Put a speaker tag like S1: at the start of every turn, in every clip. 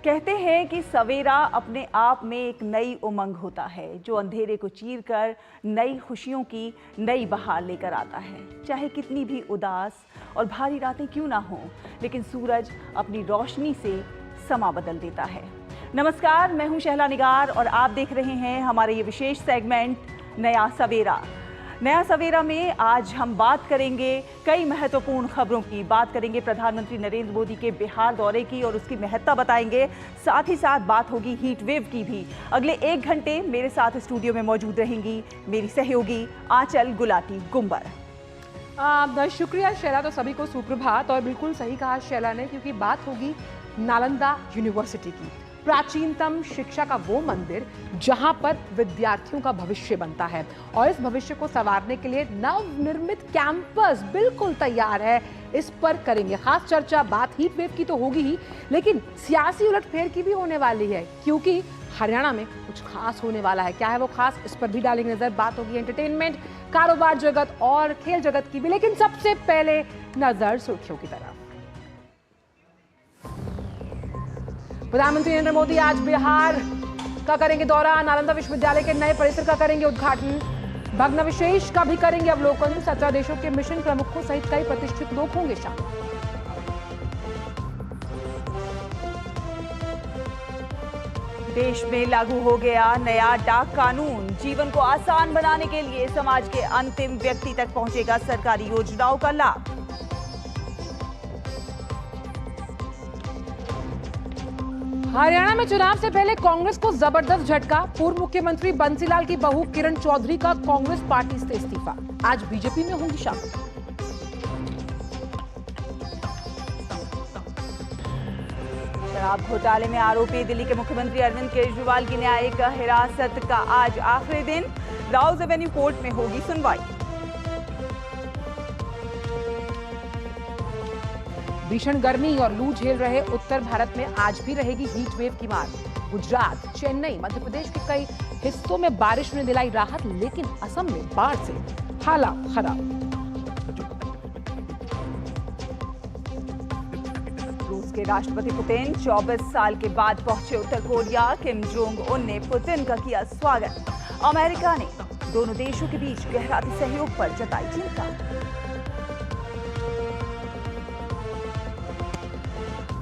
S1: कहते हैं कि सवेरा अपने आप में एक नई उमंग होता है जो अंधेरे को चीरकर नई खुशियों की नई बहार लेकर आता है। चाहे कितनी भी उदास और भारी रातें क्यों ना हों, लेकिन सूरज अपनी रोशनी से समा बदल देता है। नमस्कार, मैं हूं शहला निगार और आप देख रहे हैं हमारे ये विशेष सेगमेंट नया सवेरा। नया सवेरा में आज हम बात करेंगे कई महत्वपूर्ण खबरों की। बात करेंगे प्रधानमंत्री नरेंद्र मोदी के बिहार दौरे की और उसकी महत्ता बताएंगे। साथ ही साथ बात होगी हीट वेव की भी। अगले 1 घंटे मेरे साथ स्टूडियो में मौजूद रहेंगी मेरी सहयोगी आंचल गुलाटी गुंबर।
S2: शुक्रिया शैला। तो सभी को सुप्रभात। और बिल्कुल सही कहा शैला ने, क्योंकि बात होगी नालंदा यूनिवर्सिटी की, प्राचीनतम शिक्षा का वो मंदिर जहां पर विद्यार्थियों का भविष्य बनता है। और इस भविष्य को संवारने के लिए नवनिर्मित कैंपस बिल्कुल तैयार है। इस पर करेंगे खास चर्चा। बात हीट वेव की तो होगी ही, लेकिन सियासी उलटफेर की भी होने वाली है, क्योंकि हरियाणा में कुछ खास होने वाला है। क्या है वो खास, इस पर भी डालेंगे नजर। बात होगी एंटरटेनमेंट, कारोबार जगत और खेल जगत की भी। लेकिन सबसे पहले नजर सुर्खियों की तरफ। प्रधानमंत्री नरेंद्र मोदी आज बिहार का करेंगे दौरा। नालंदा विश्वविद्यालय के नए परिसर का करेंगे उद्घाटन। भग्नावशेष का भी करेंगे अवलोकन। 17 देशों के मिशन प्रमुखों सहित कई प्रतिष्ठित लोग होंगे शामिल।
S1: देश में लागू हो गया नया डाक कानून। जीवन को आसान बनाने के लिए समाज के अंतिम व्यक्ति तक पहुंचेगा सरकारी योजनाओं का लाभ।
S2: हरियाणा में चुनाव से पहले कांग्रेस को जबरदस्त झटका। पूर्व मुख्यमंत्री बंसीलाल की बहू किरण चौधरी का कांग्रेस पार्टी से इस्तीफा। आज बीजेपी में होंगी शामिल।
S1: शराब घोटाले में आरोपी दिल्ली के मुख्यमंत्री अरविंद केजरीवाल की न्यायिक हिरासत का आज आखिरी दिन। राउज एवेन्यू कोर्ट में होगी सुनवाई।
S2: भीषण गर्मी और लू झेल रहे उत्तर भारत में आज भी रहेगी हीट वेव की मार। गुजरात, चेन्नई, मध्य प्रदेश के कई हिस्सों में बारिश ने दिलाई राहत, लेकिन असम में बाढ़ से हालात खराब।
S1: रूस के राष्ट्रपति पुतिन 24 साल के बाद पहुंचे उत्तर कोरिया। किम जोंग उन ने पुतिन का किया स्वागत। अमेरिका ने दोनों देशों के बीच गहराते सहयोग पर जताई चिंता।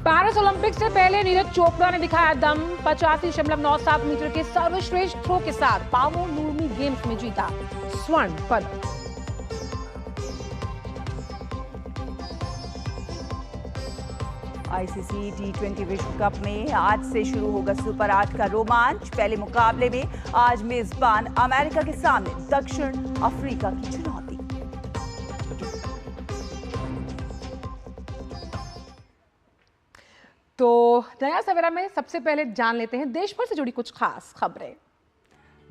S2: पेरिस ओलंपिक्स से पहले नीरज चोपड़ा ने दिखाया दम। 85.97 मीटर के सर्वश्रेष्ठ थ्रो के साथ पावो नूर्मी गेम्स में जीता स्वर्ण पदक।
S1: आईसीसी टी20 विश्व कप में आज से शुरू होगा सुपर 8 का रोमांच। पहले मुकाबले में आज मेजबान अमेरिका के सामने दक्षिण अफ्रीका की चुनौती।
S2: तो नया सवेरा में सबसे पहले जान लेते हैं देश भर से जुड़ी कुछ खास खबरें।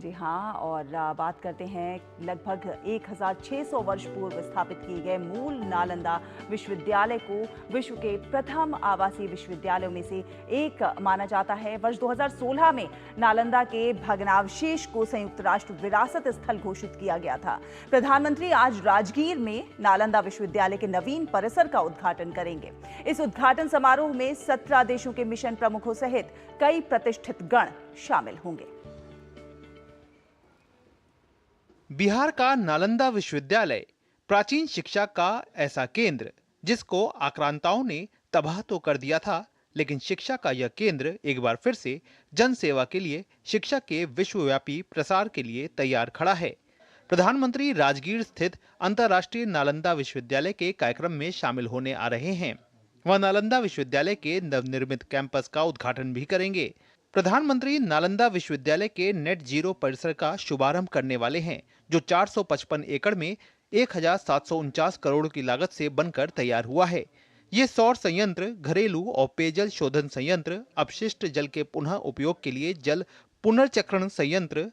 S1: जी हाँ, और बात करते हैं लगभग 1600 वर्ष पूर्व स्थापित किए गए मूल नालंदा विश्वविद्यालय को विश्व के प्रथम आवासीय विश्वविद्यालयों में से एक माना जाता है। वर्ष 2016 में नालंदा के भग्नावशेष को संयुक्त राष्ट्र विरासत स्थल घोषित किया गया था। प्रधानमंत्री आज राजगीर में नालंदा विश्वविद्यालय के नवीन परिसर का उद्घाटन करेंगे। इस उद्घाटन समारोह में 17 देशों के मिशन प्रमुखों सहित कई प्रतिष्ठित गण शामिल होंगे।
S3: बिहार का नालंदा विश्वविद्यालय प्राचीन शिक्षा का ऐसा केंद्र जिसको आक्रांताओं ने तबाह तो कर दिया था, लेकिन शिक्षा का यह केंद्र एक बार फिर से जन सेवा के लिए, शिक्षा के विश्वव्यापी प्रसार के लिए तैयार खड़ा है। प्रधानमंत्री राजगीर स्थित अंतर्राष्ट्रीय नालंदा विश्वविद्यालय के कार्यक्रम में शामिल होने आ रहे हैं। वह नालंदा विश्वविद्यालय के नवनिर्मित कैंपस का उद्घाटन भी करेंगे। प्रधानमंत्री नालंदा विश्वविद्यालय के नेट जीरो परिसर का शुभारंभ करने वाले हैं, जो 455 एकड़ में 1749 करोड़ की लागत से बनकर तैयार हुआ है। ये सौर संयंत्र, घरेलू और पेयजल शोधन संयंत्र, अपशिष्ट जल के पुनः उपयोग के लिए जल पुनर्चक्रण संयंत्र,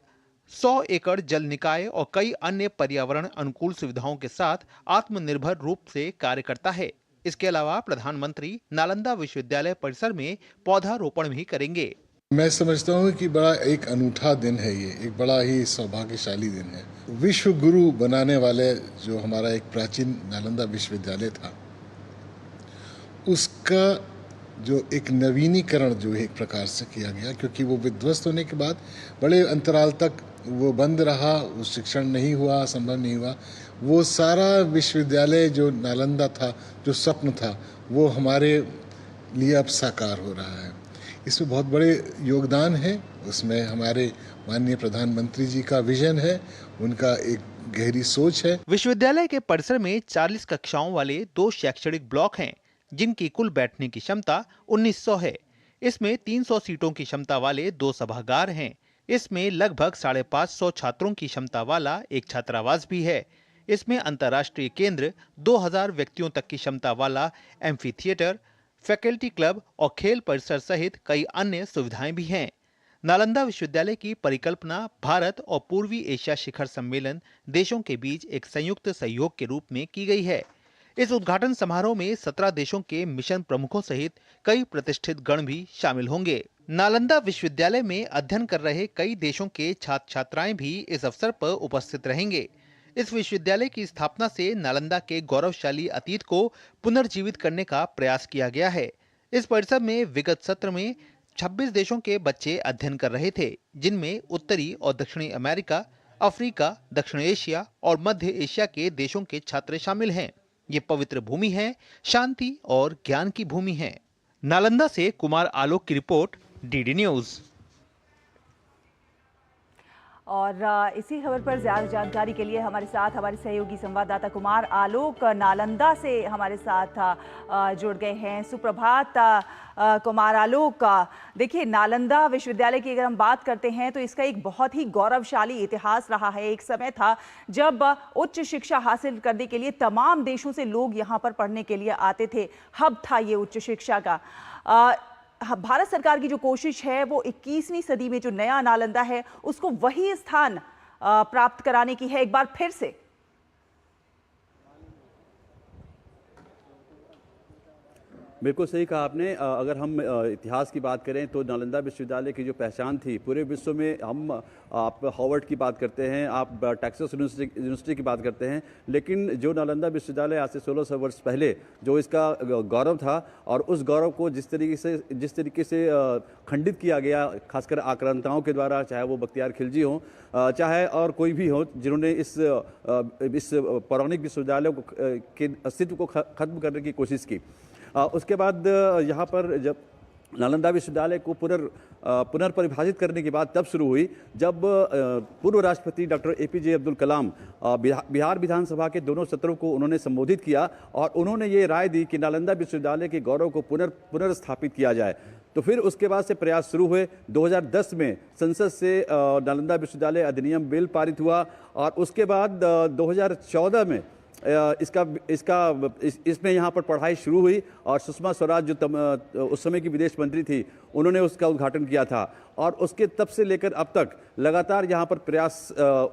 S3: 100 एकड़ जल निकाय और कई अन्य पर्यावरण अनुकूल सुविधाओं के साथ आत्मनिर्भर रूप से कार्य करता है। इसके अलावा प्रधानमंत्री नालंदा विश्वविद्यालय परिसर में पौधारोपण भी करेंगे।
S4: मैं समझता हूँ कि बड़ा एक अनूठा दिन है, ये एक बड़ा ही सौभाग्यशाली दिन है। विश्व गुरु बनाने वाले जो हमारा एक प्राचीन नालंदा विश्वविद्यालय था, उसका जो एक नवीनीकरण जो एक प्रकार से किया गया, क्योंकि वो विध्वस्त होने के बाद बड़े अंतराल तक वो बंद रहा, वो शिक्षण नहीं हुआ, संभव नहीं हुआ। वो सारा विश्वविद्यालय जो नालंदा था, जो स्वप्न था, वो हमारे लिए अब साकार हो रहा है। इसमें बहुत बड़े योगदान है, उसमें हमारे माननीय प्रधानमंत्री जी का विजन है, उनका एक गहरी सोच है।
S3: विश्वविद्यालय के परिसर में 40 कक्षाओं वाले 2 शैक्षणिक ब्लॉक हैं, जिनकी कुल बैठने की क्षमता 1900 है। इसमें 300 सीटों की क्षमता वाले 2 सभागार हैं। इसमें लगभग 550 छात्रों की क्षमता वाला एक छात्रावास भी है। इसमें अंतर्राष्ट्रीय केंद्र, 2000 व्यक्तियों तक की क्षमता वाला एम्फी थिएटर, फैकल्टी क्लब और खेल परिसर सहित कई अन्य सुविधाएं भी हैं। नालंदा विश्वविद्यालय की परिकल्पना भारत और पूर्वी एशिया शिखर सम्मेलन देशों के बीच एक संयुक्त सहयोग के रूप में की गई है। इस उद्घाटन समारोह में 17 देशों के मिशन प्रमुखों सहित कई प्रतिष्ठित गण भी शामिल होंगे। नालंदा विश्वविद्यालय में अध्ययन कर रहे कई देशों के छात्र छात्राएं भी इस अवसर पर उपस्थित रहेंगे। इस विश्वविद्यालय की स्थापना से नालंदा के गौरवशाली अतीत को पुनर्जीवित करने का प्रयास किया गया है। इस परिसर में विगत सत्र में 26 देशों के बच्चे अध्ययन कर रहे थे, जिनमें उत्तरी और दक्षिणी अमेरिका, अफ्रीका, दक्षिण एशिया और मध्य एशिया के देशों के छात्र शामिल हैं। ये पवित्र भूमि है, शांति और ज्ञान की भूमि है। नालंदा से कुमार आलोक की रिपोर्ट, डीडी न्यूज।
S1: और इसी खबर पर ज़्यादा जानकारी के लिए हमारे साथ हमारे सहयोगी संवाददाता कुमार आलोक नालंदा से हमारे साथ जुड़ गए हैं। सुप्रभात कुमार आलोक। देखिए, नालंदा विश्वविद्यालय की अगर हम बात करते हैं तो इसका एक बहुत ही गौरवशाली इतिहास रहा है। एक समय था जब उच्च शिक्षा हासिल करने के लिए तमाम देशों से लोग यहाँ पर पढ़ने के लिए आते थे। हब था ये उच्च शिक्षा का। भारत सरकार की जो कोशिश है वो 21वीं सदी में जो नया नालंदा है उसको वही स्थान प्राप्त कराने की है एक बार फिर से।
S5: बिल्कुल सही कहा आपने। अगर हम इतिहास की बात करें तो नालंदा विश्वविद्यालय की जो पहचान थी पूरे विश्व में, आप हार्वर्ड की बात करते हैं, आप टेक्सास यूनिवर्सिटी की बात करते हैं, लेकिन जो नालंदा विश्वविद्यालय आज से 1600 वर्ष पहले जो इसका गौरव था, और उस गौरव को जिस तरीके से खंडित किया गया, खासकर आक्रांताओं के द्वारा, चाहे वो बख्तियार खिलजी हो, चाहे और कोई भी हो, जिन्होंने इस पौराणिक विश्वविद्यालय के अस्तित्व को खत्म करने की कोशिश की। उसके बाद यहाँ पर जब नालंदा विश्वविद्यालय को पुनर्परिभाषित करने की बात तब शुरू हुई जब पूर्व राष्ट्रपति डॉक्टर APJ अब्दुल कलाम बिहार विधानसभा के दोनों सत्रों को उन्होंने संबोधित किया और उन्होंने ये राय दी कि नालंदा विश्वविद्यालय के गौरव को पुनर्स्थापित किया जाए। तो फिर उसके बाद से प्रयास शुरू हुए। 2010 में संसद से नालंदा विश्वविद्यालय अधिनियम बिल पारित हुआ और उसके बाद 2014 में इसमें यहाँ पर पढ़ाई शुरू हुई और सुषमा स्वराज जो उस समय की विदेश मंत्री थी, उन्होंने उसका उद्घाटन किया था। और उसके तब से लेकर अब तक लगातार यहाँ पर प्रयास,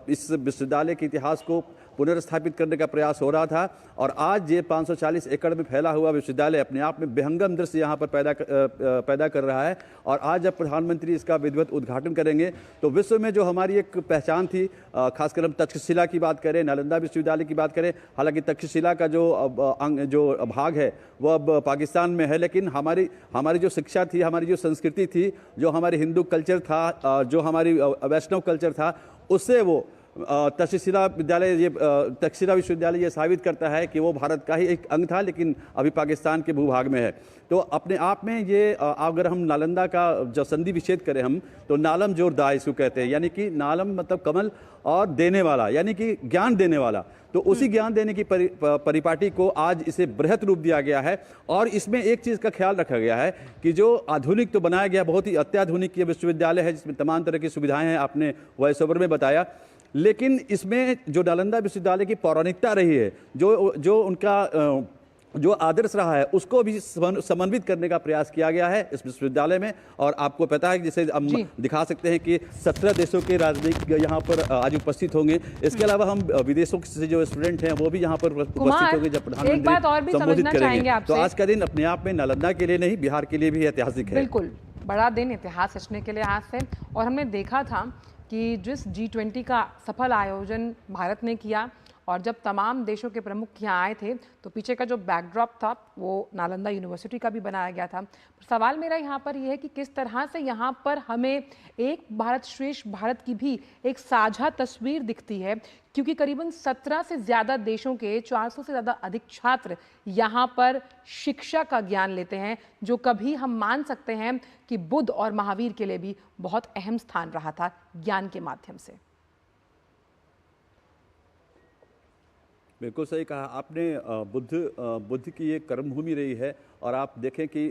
S5: इस विश्वविद्यालय के इतिहास को पुनर्स्थापित करने का प्रयास हो रहा था। और आज ये 540 एकड़ में फैला हुआ विश्वविद्यालय अपने आप में विहंगम दृश्य यहाँ पर पैदा कर रहा है। और आज जब प्रधानमंत्री इसका विधिवत उद्घाटन करेंगे तो विश्व में जो हमारी एक पहचान थी, खासकर हम तक्षशिला की बात करें, नालंदा विश्वविद्यालय की बात करें, हालांकि तक्षशिला का जो भाग है वो अब पाकिस्तान में है, लेकिन हमारी जो शिक्षा थी, हमारी जो संस्कृति थी, जो हमारी हिंदू कल्चर था, जो हमारी वैष्णव कल्चर था, उससे वो तक्षशिला विश्वविद्यालय ये साबित करता है कि वो भारत का ही एक अंग था, लेकिन अभी पाकिस्तान के भूभाग में है। तो अपने आप में ये, अगर हम नालंदा का जो संधि विच्छेद करें हम, तो नालम जोर दा इसको कहते हैं, यानी कि नालम मतलब कमल और देने वाला, यानी कि ज्ञान देने वाला। तो उसी ज्ञान देने की परिपाटी को आज इसे बृहत रूप दिया गया है। और इसमें एक चीज़ का ख्याल रखा गया है कि जो आधुनिक तो बनाया गया, बहुत ही अत्याधुनिक ये विश्वविद्यालय है जिसमें तमाम तरह की सुविधाएं हैं, आपने वॉइस ओवर में बताया, लेकिन इसमें जो नालंदा विश्वविद्यालय की पौराणिकता रही है, जो उनका जो आदर्श रहा है, उसको भी समन्वित करने का प्रयास किया गया है इस विश्वविद्यालय में। और आपको पता है, जैसे हम दिखा सकते हैं कि 17 देशों के राजनयिक यहाँ पर आज उपस्थित होंगे। इसके अलावा हम विदेशों से जो स्टूडेंट हैं वो भी यहाँ पर उपस्थित होंगे जब प्रधानमंत्री संबोधित करेंगे। तो आज का दिन अपने आप में नालंदा के लिए नहीं, बिहार के लिए भी ऐतिहासिक है।
S2: बिल्कुल बड़ा दिन, इतिहास रचने के लिए आज से। और हमने देखा था कि जिस G20 का सफल आयोजन भारत ने किया और जब तमाम देशों के प्रमुख यहाँ आए थे तो पीछे का जो बैकड्रॉप था वो नालंदा यूनिवर्सिटी का भी बनाया गया था। सवाल मेरा यहाँ पर यह है कि किस तरह से यहाँ पर हमें एक भारत श्रेष्ठ भारत की भी एक साझा तस्वीर दिखती है, क्योंकि करीबन 17 से ज़्यादा देशों के 400 से ज़्यादा अधिक छात्र यहाँ पर शिक्षा का ज्ञान लेते हैं, जो कभी हम मान सकते हैं कि बुद्ध और महावीर के लिए भी बहुत अहम स्थान रहा था ज्ञान के माध्यम से।
S5: बिल्कुल सही कहा आपने। बुद्ध की ये कर्मभूमि रही है और आप देखें कि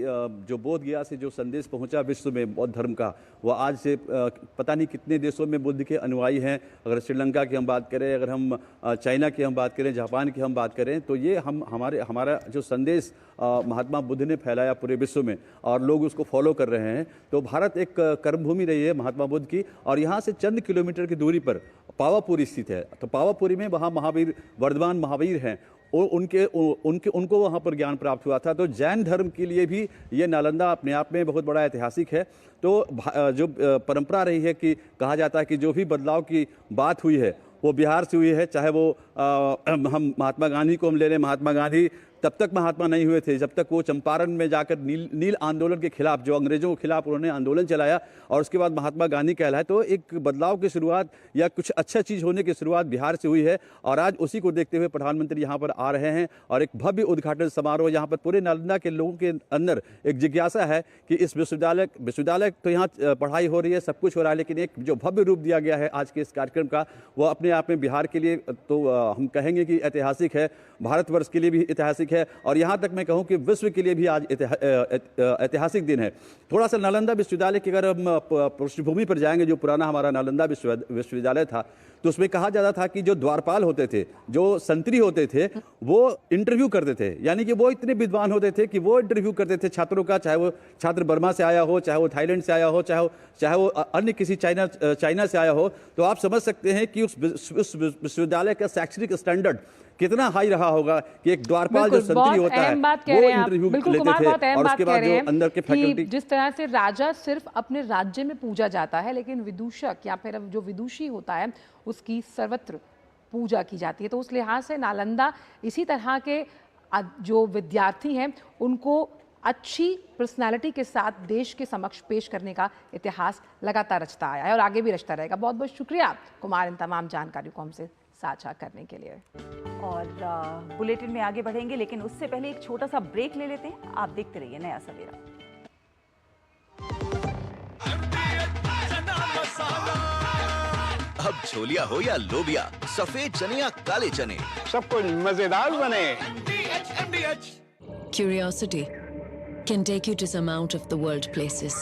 S5: जो बोध गया से जो संदेश पहुंचा विश्व में बौद्ध धर्म का, वो आज से पता नहीं कितने देशों में बुद्ध के अनुयायी हैं। अगर श्रीलंका की हम बात करें, अगर हम चाइना की हम बात करें, जापान की हम बात करें, तो ये हमारा जो संदेश महात्मा बुद्ध ने फैलाया पूरे विश्व में और लोग उसको फॉलो कर रहे हैं। तो भारत एक कर्मभूमि रही है महात्मा बुद्ध की, और यहाँ से चंद किलोमीटर की दूरी पर पावापुरी स्थित है। तो पावापुरी में वहाँ महावीर, वर्धमान महावीर हैं, उनको वहाँ पर ज्ञान प्राप्त हुआ था। तो जैन धर्म के लिए भी ये नालंदा अपने आप में बहुत बड़ा ऐतिहासिक है। तो जो परंपरा रही है कि कहा जाता है कि जो भी बदलाव की बात हुई है वो बिहार से हुई है। चाहे वो हम महात्मा गांधी को हम ले लें, महात्मा गांधी तब तक महात्मा नहीं हुए थे जब तक वो चंपारण में जाकर नील आंदोलन के खिलाफ, जो अंग्रेजों के खिलाफ उन्होंने आंदोलन चलाया और उसके बाद महात्मा गांधी कहलाए। तो एक बदलाव की शुरुआत या कुछ अच्छा चीज़ होने की शुरुआत बिहार से हुई है और आज उसी को देखते हुए प्रधानमंत्री यहाँ पर आ रहे हैं और एक भव्य उद्घाटन समारोह। यहाँ पर पूरे नालंदा के लोगों के अंदर एक जिज्ञासा है कि इस विश्वविद्यालय तो यहाँ पढ़ाई हो रही है, सब कुछ हो रहा है, लेकिन एक जो भव्य रूप दिया गया है आज के इस कार्यक्रम का, वो अपने आप में बिहार के लिए तो हम कहेंगे कि ऐतिहासिक है, भारतवर्ष के लिए भी ऐतिहासिक है और यहाँ तक मैं कहूँ कि विश्व के लिए भी आज ऐतिहासिक दिन है। थोड़ा सा नालंदा विश्वविद्यालय की अगर हम पृष्ठभूमि पर जाएंगे, जो पुराना हमारा नालंदा विश्वविद्यालय था, तो उसमें कहा जाता था कि जो द्वारपाल होते थे, जो संतरी होते थे, वो इंटरव्यू करते थे। यानी कि वो इतने विद्वान होते थे कि वो इंटरव्यू करते थे छात्रों का, चाहे वो छात्र बर्मा से आया हो, चाहे वो थाईलैंड से आया हो, चाहे वो अन्य किसी चाइना से आया हो। तो आप समझ सकते हैं कि उस विश्वविद्यालय का शैक्षणिक स्टैंडर्ड कितना हाई रहा होगा कि एक द्वारपाल जो संतरी होता है वो इंटरव्यू लेते थे और उसके बाद जो अंदर के फैकल्टी।
S2: जिस तरह से राजा सिर्फ अपने राज्य में पूजा जाता है, लेकिन विदूषक या फिर जो विदुषी होता है उसकी सर्वत्र पूजा की जाती है। तो उस लिहाज से नालंदा इसी तरह के जो विद्यार्थी हैं उनको अच्छी पर्सनालिटी के साथ देश के समक्ष पेश करने का इतिहास लगातार रचता आया है और आगे भी रचता रहेगा। बहुत बहुत शुक्रिया कुमार इन तमाम जानकारियों को हमसे साझा करने के लिए।
S1: और बुलेटिन में आगे बढ़ेंगे, लेकिन उससे पहले एक छोटा सा ब्रेक ले लेते हैं। आप देखते रहिए नया सवेरा।
S6: अब छोलिया हो या लोबिया, सफेद चने या काले चने,
S7: सब कुछ मजेदार बने।
S8: Curiosity can take you to some out of the world places.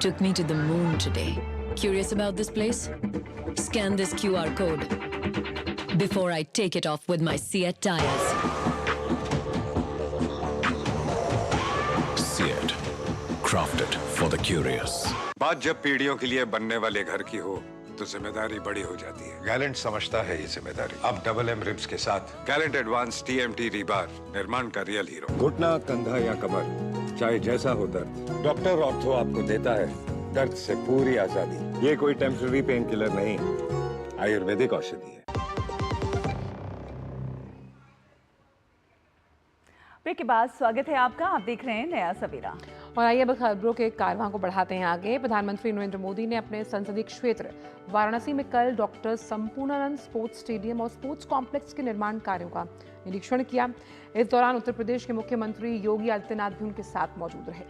S8: Took me to the moon today. Curious about this place? Scan this QR code before I take it off with my Seat tires.
S9: Seat, crafted for the curious.
S10: बात जब पीढ़ियों के लिए बनने वाले घर की हो तो जिम्मेदारी बड़ी हो जाती है। गैलेंट समझता है ये जिम्मेदारी। अब डबल एम रिब्स के साथ गैलेंट एडवांस TMT रीबार, निर्माण का रियल हीरो।
S11: घुटना, कंधा या कमर, चाहे जैसा हो दर्द, डॉक्टर ऑर्थो आपको देता है दर्द से पूरी आजादी। ये कोई टेम्पररी पेन किलर नहीं, आयुर्वेदिक औषधि है।
S1: ब्रेक के बाद स्वागत है आपका। आप देख रहे हैं नया सवेरा
S2: और आइए अब खबरों के कारवां को बढ़ाते हैं आगे। प्रधानमंत्री नरेंद्र मोदी ने अपने संसदीय क्षेत्र वाराणसी में कल डॉक्टर संपूर्णानंद स्पोर्ट्स स्टेडियम और स्पोर्ट्स कॉम्प्लेक्स के निर्माण कार्यों का निरीक्षण किया। इस दौरान उत्तर प्रदेश के मुख्यमंत्री योगी आदित्यनाथ भी उनके साथ मौजूद रहे।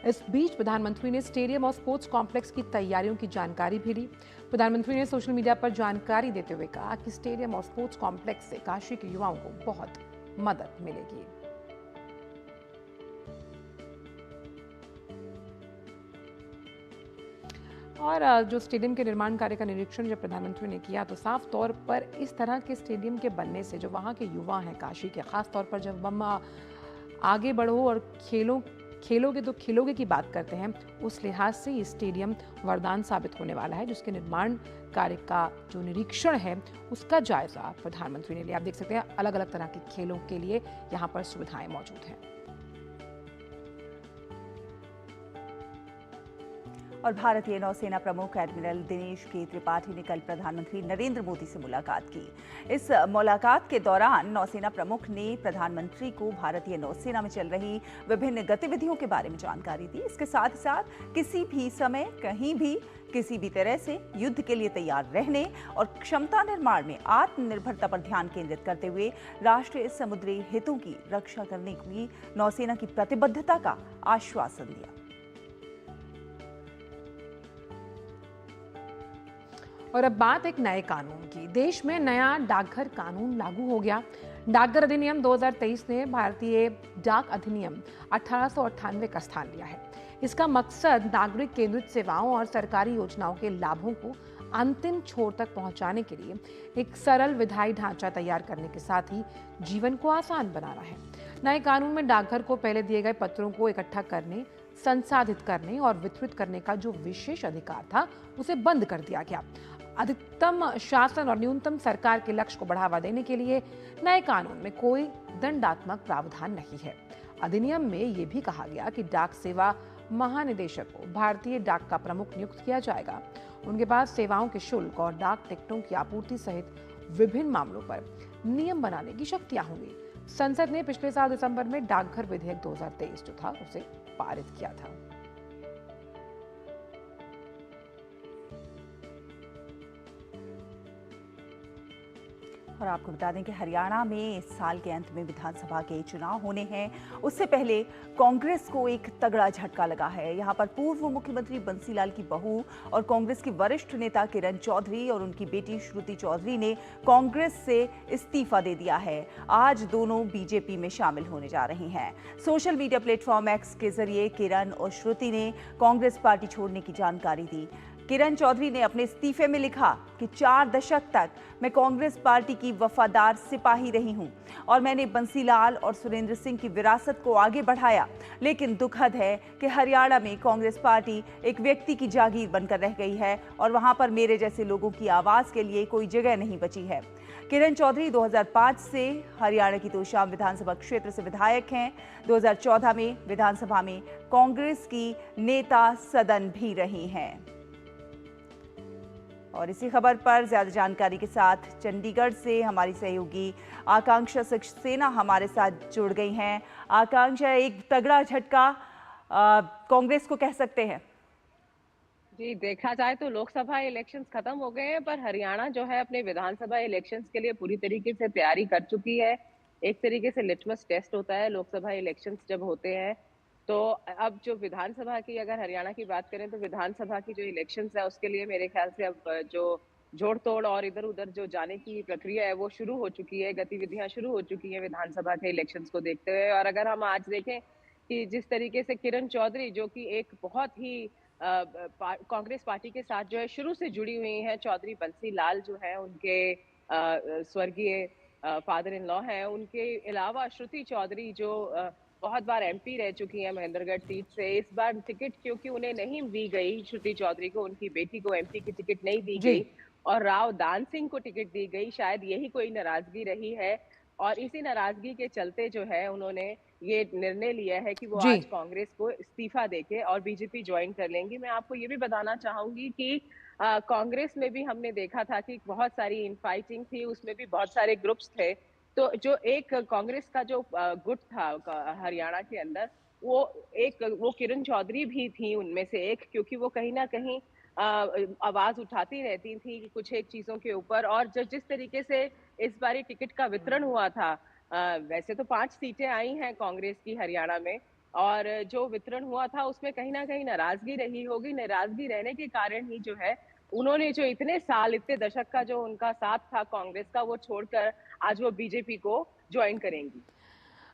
S2: इस बीच प्रधानमंत्री ने स्टेडियम और स्पोर्ट्स कॉम्प्लेक्स की तैयारियों की जानकारी भी ली। प्रधानमंत्री ने सोशल मीडिया पर जानकारी देते हुए कहा कि स्टेडियम और स्पोर्ट्स कॉम्प्लेक्स से काशी के युवाओं को बहुत मदद मिलेगी। और जो स्टेडियम के निर्माण कार्य का निरीक्षण जब प्रधानमंत्री ने किया तो साफ तौर पर इस तरह के स्टेडियम के बनने से जो वहाँ के युवा हैं काशी के, खास तौर पर जब हम आगे बढ़ो और खेलोगे तो खिलोगे की बात करते हैं, उस लिहाज से ये स्टेडियम वरदान साबित होने वाला है, जिसके निर्माण कार्य का जो निरीक्षण है उसका जायजा प्रधानमंत्री ने लिया। आप देख सकते हैं अलग अलग तरह के खेलों के लिए यहाँ पर सुविधाएं मौजूद हैं।
S1: और भारतीय नौसेना प्रमुख एडमिरल दिनेश के त्रिपाठी ने कल प्रधानमंत्री नरेंद्र मोदी से मुलाकात की। इस मुलाकात के दौरान नौसेना प्रमुख ने प्रधानमंत्री को भारतीय नौसेना में चल रही विभिन्न गतिविधियों के बारे में जानकारी दी। इसके साथ ही साथ किसी भी समय कहीं भी किसी भी तरह से युद्ध के लिए तैयार रहने और क्षमता निर्माण में आत्मनिर्भरता पर ध्यान केंद्रित करते हुए राष्ट्रीय समुद्री हितों की रक्षा करने की नौसेना की प्रतिबद्धता का आश्वासन दिया।
S2: और अब बात एक नए कानून की। देश में नया डाकघर कानून लागू हो गया। डाकघर अधिनियम 2023 ने भारतीय डाक अधिनियम 1898 का स्थान लिया है। इसका मकसद नागरिक केंद्रित सेवाओं और सरकारी योजनाओं के लाभों को अंतिम छोर तक पहुंचाने के लिए एक सरल विधायी ढांचा तैयार करने के साथ ही जीवन को आसान बनाना है। नए कानून में डाकघर को पहले दिए गए पत्रों को इकट्ठा करने, संसाधित करने और वितरित करने का जो विशेष अधिकार था उसे बंद कर दिया गया। अधिकतम शासन और न्यूनतम सरकार के लक्ष्य को बढ़ावा देने के लिए नए कानून में कोई दंडात्मक प्रावधान नहीं है। अधिनियम में यह भी कहा गया कि डाक सेवा महानिदेशक को भारतीय डाक का प्रमुख नियुक्त किया जाएगा। उनके पास सेवाओं के शुल्क और डाक टिकटों की आपूर्ति सहित विभिन्न मामलों पर नियम बनाने की शक्तियां होंगी। संसद ने पिछले साल दिसंबर में डाकघर विधेयक 2023 जो था उसे पारित किया था।
S1: और आपको बता दें कि हरियाणा में इस साल के अंत में विधानसभा के चुनाव होने हैं। उससे पहले कांग्रेस को एक तगड़ा झटका लगा है। यहां पर पूर्व मुख्यमंत्री बंसीलाल की बहू और कांग्रेस की वरिष्ठ नेता किरण चौधरी और उनकी बेटी श्रुति चौधरी ने कांग्रेस से इस्तीफा दे दिया है। आज दोनों बीजेपी में शामिल होने जा रही हैं। सोशल मीडिया प्लेटफॉर्म एक्स के जरिए किरण और श्रुति ने कांग्रेस पार्टी छोड़ने की जानकारी दी। किरण चौधरी ने अपने इस्तीफे में लिखा कि 4 दशक तक मैं कांग्रेस पार्टी की वफादार सिपाही रही हूं और मैंने बंसीलाल और सुरेंद्र सिंह की विरासत को आगे बढ़ाया, लेकिन दुखद है कि हरियाणा में कांग्रेस पार्टी एक व्यक्ति की जागीर बनकर रह गई है और वहां पर मेरे जैसे लोगों की आवाज के लिए कोई जगह नहीं बची है। किरण चौधरी 2005 से हरियाणा की तोशाम विधानसभा क्षेत्र से विधायक हैं। 2014 में विधानसभा में कांग्रेस की नेता सदन भी रही हैं। और इसी खबर पर ज्यादा जानकारी के साथ चंडीगढ़ से हमारी सहयोगी आकांक्षा सक्सेना हमारे साथ जुड़ गई हैं। आकांक्षा, एक तगड़ा झटका कांग्रेस को कह सकते हैं।
S12: जी, देखा जाए तो लोकसभा इलेक्शंस खत्म हो गए हैं, पर हरियाणा जो है अपने विधानसभा इलेक्शंस के लिए पूरी तरीके से तैयारी कर चुकी है। एक तरीके से लिटमस टेस्ट होता है लोकसभा इलेक्शंस जब होते हैं। तो अब जो विधानसभा की अगर हरियाणा की बात करें तो विधानसभा की जो इलेक्शंस है उसके लिए मेरे ख्याल से अब जो जोड़ तोड़ और इधर उधर जो जाने की प्रक्रिया है वो शुरू हो चुकी है, गतिविधियां शुरू हो चुकी हैं विधानसभा के इलेक्शंस को देखते हुए। और अगर हम आज देखें कि जिस तरीके से किरण चौधरी जो कि एक बहुत ही कांग्रेस पार्टी के साथ जो है शुरू से जुड़ी हुई हैं, चौधरी बंसी लाल जो है उनके स्वर्गीय फादर इन लॉ हैं, उनके अलावा श्रुति चौधरी जो बहुत बार एमपी रह चुकी हैं महेंद्रगढ़ सीट से। इस बार टिकट क्योंकि उन्हें नहीं दी गई, श्रुति चौधरी को, उनकी बेटी को एमपी की टिकट नहीं दी गई और राव दान सिंह को टिकट दी गई, शायद यही कोई नाराजगी रही है। और इसी नाराजगी के चलते जो है उन्होंने ये निर्णय लिया है कि वो आज कांग्रेस को इस्तीफा देके और बीजेपी ज्वाइन कर लेंगी। मैं आपको ये भी बताना चाहूंगी कि कांग्रेस में भी हमने देखा था कि बहुत सारी इनफाइटिंग थी, उसमें भी बहुत सारे ग्रुप्स थे। तो जो एक कांग्रेस का जो गुट था हरियाणा के अंदर, वो किरण चौधरी भी थी उनमें से एक, क्योंकि वो कहीं ना कहीं आवाज उठाती रहती थी कुछ एक चीजों के ऊपर। और जिस तरीके से इस बारी टिकट का वितरण हुआ था, वैसे तो 5 सीटें आई हैं कांग्रेस की हरियाणा में, और जो वितरण हुआ था उसमें कहीं ना कहीं नाराजगी रही होगी। नाराजगी रहने के कारण ही जो है उन्होंने जो इतने साल, इतने दशक का जो उनका साथ था कांग्रेस का, वो छोड़कर आज वो बीजेपी को ज्वाइन करेंगी।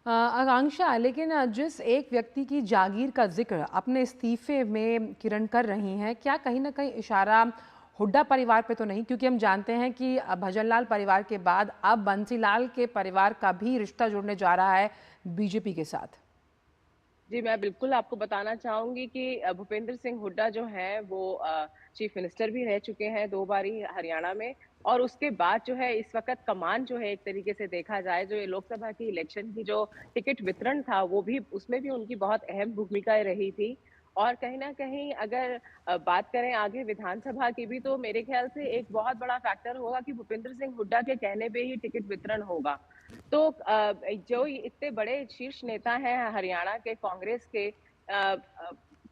S2: आकांक्षा, लेकिन जिस एक व्यक्ति की जागीर का जिक्र अपने इस्तीफे में किरण कर रही हैं, क्या कहीं ना कहीं इशारा हुड्डा परिवार पे तो नहीं? क्योंकि हम जानते हैं कि भजनलाल परिवार के बाद अब बंसीलाल के परिवार का भी रिश्ता जुड़ने जा रहा है बीजेपी के साथ।
S12: जी, मैं बिल्कुल आपको बताना चाहूंगी कि भूपेंद्र सिंह हुड्डा जो हैं वो चीफ मिनिस्टर भी रह चुके हैं 2 बारी हरियाणा में, और उसके बाद जो है इस वक्त कमान जो है एक तरीके से देखा जाए, जो ये लोकसभा की इलेक्शन की जो टिकट वितरण था वो भी, उसमें भी उनकी बहुत अहम भूमिका रही थी। और कहीं ना कहीं अगर बात करें आगे विधानसभा की भी, तो मेरे ख्याल से एक बहुत बड़ा फैक्टर होगा कि भूपेंद्र सिंह हुड्डा के कहने पे ही टिकट वितरण होगा। तो जो इतने बड़े शीर्ष नेता हैं हरियाणा के कांग्रेस के,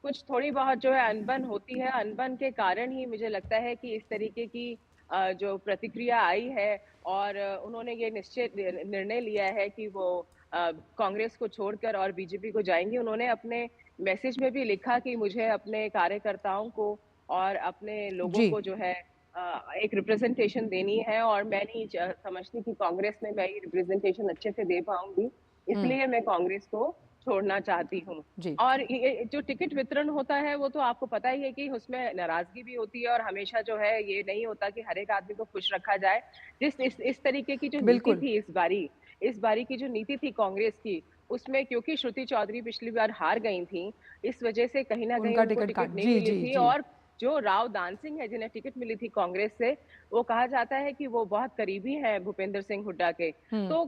S12: कुछ थोड़ी बहुत जो है अनबन होती है, अनबन के कारण ही मुझे लगता है कि इस तरीके की जो प्रतिक्रिया आई है, और उन्होंने ये निर्णय लिया है कि वो कांग्रेस को छोड़कर और बीजेपी को जाएंगे। उन्होंने अपने मैसेज में भी लिखा कि मुझे अपने कार्यकर्ताओं को और अपने लोगों को जो है एक रिप्रेजेंटेशन देनी है, और मैं नहीं समझती कि कांग्रेस में मैं ये रिप्रेजेंटेशन अच्छे से दे पाऊंगी, इसलिए मैं कांग्रेस को छोड़ना चाहती हूँ। और ये जो टिकट वितरण होता है वो तो आपको पता ही है कि उसमें नाराजगी भी होती है, और हमेशा जो है ये नहीं होता कि हर एक आदमी को खुश रखा जाए। इस तरीके की जो नीति थी इस बारी की जो नीति थी कांग्रेस की, उसमें क्योंकि श्रुति चौधरी पिछली बार हार गई थी, इस वजह से कहीं ना कहीं उनको टिकट नहीं मिली थी। और जो राव दान सिंह है जिन्हें टिकट मिली थी कांग्रेस से, वो कहा जाता है कि वो बहुत करीबी हैं भूपेंद्र सिंह हुड्डा के। तो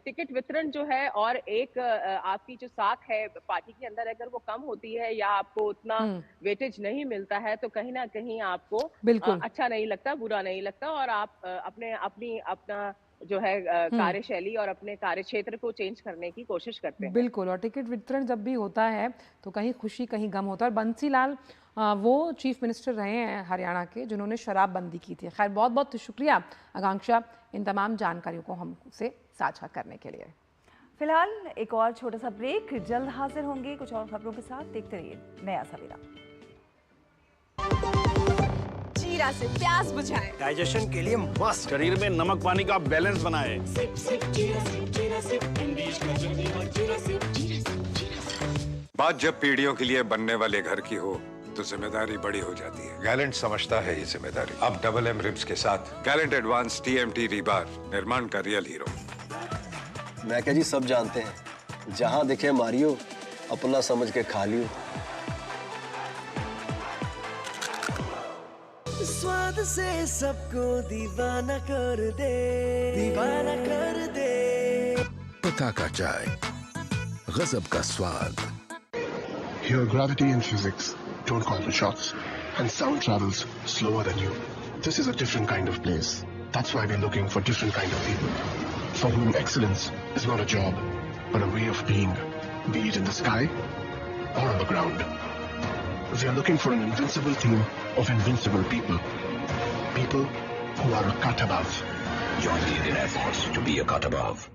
S12: टिकट वितरण जो है, और एक आपकी जो साख है पार्टी के अंदर अगर वो कम होती है या आपको उतना वेटेज नहीं मिलता है, तो कहीं ना कहीं आपको अच्छा नहीं लगता, बुरा नहीं लगता, और आप अपना जो है कार्यशैली और अपने कार्यक्षेत्र को चेंज करने की कोशिश करते हैं।
S2: बिल्कुल, और टिकट वितरण जब भी होता है तो कहीं खुशी कहीं गम होता है। और बंसीलाल वो चीफ मिनिस्टर रहे हैं हरियाणा के जिन्होंने शराबबंदी की थी। खैर, बहुत बहुत शुक्रिया आकांक्षा इन तमाम जानकारियों को हमसे साझा करने के लिए।
S1: फिलहाल एक और छोटा सा ब्रेक, जल्द हाजिर होंगे कुछ और खबरों के साथ। देखते रहिए नया सवेरा।
S13: जीरा से प्यास बुझाएं,
S7: डाइजेशन के लिए मस्त, शरीर में नमक पानी का बैलेंस बनाए।
S10: बात जब पीढ़ियों के लिए बनने वाले घर की हो तो जिम्मेदारी बड़ी हो जाती है। गैलेंट समझता है ये जिम्मेदारी। अब डबल एम रिब्स के साथ गैलेंट एडवांस TMT रीबार, निर्माण का रियल हीरो।
S14: मैं क्या जी, सब जानते हैं, जहां दिखे मारियो, अपना समझ के खा लियो।
S15: स्वाद से सबको दीवाना कर दे, दीवाना कर दे।
S9: पता का चाय, गजब का स्वाद।
S16: Here gravity and physics don't call the shots, and sound travels slower than you. This is a different kind of place. That's why we're looking for different kind of people, for whom excellence is not a job, but a way of being, be it in the sky or on the ground. We are looking for an invincible team of invincible people. People who are a cut above.
S9: Join the Indian Air Force to be a cut above.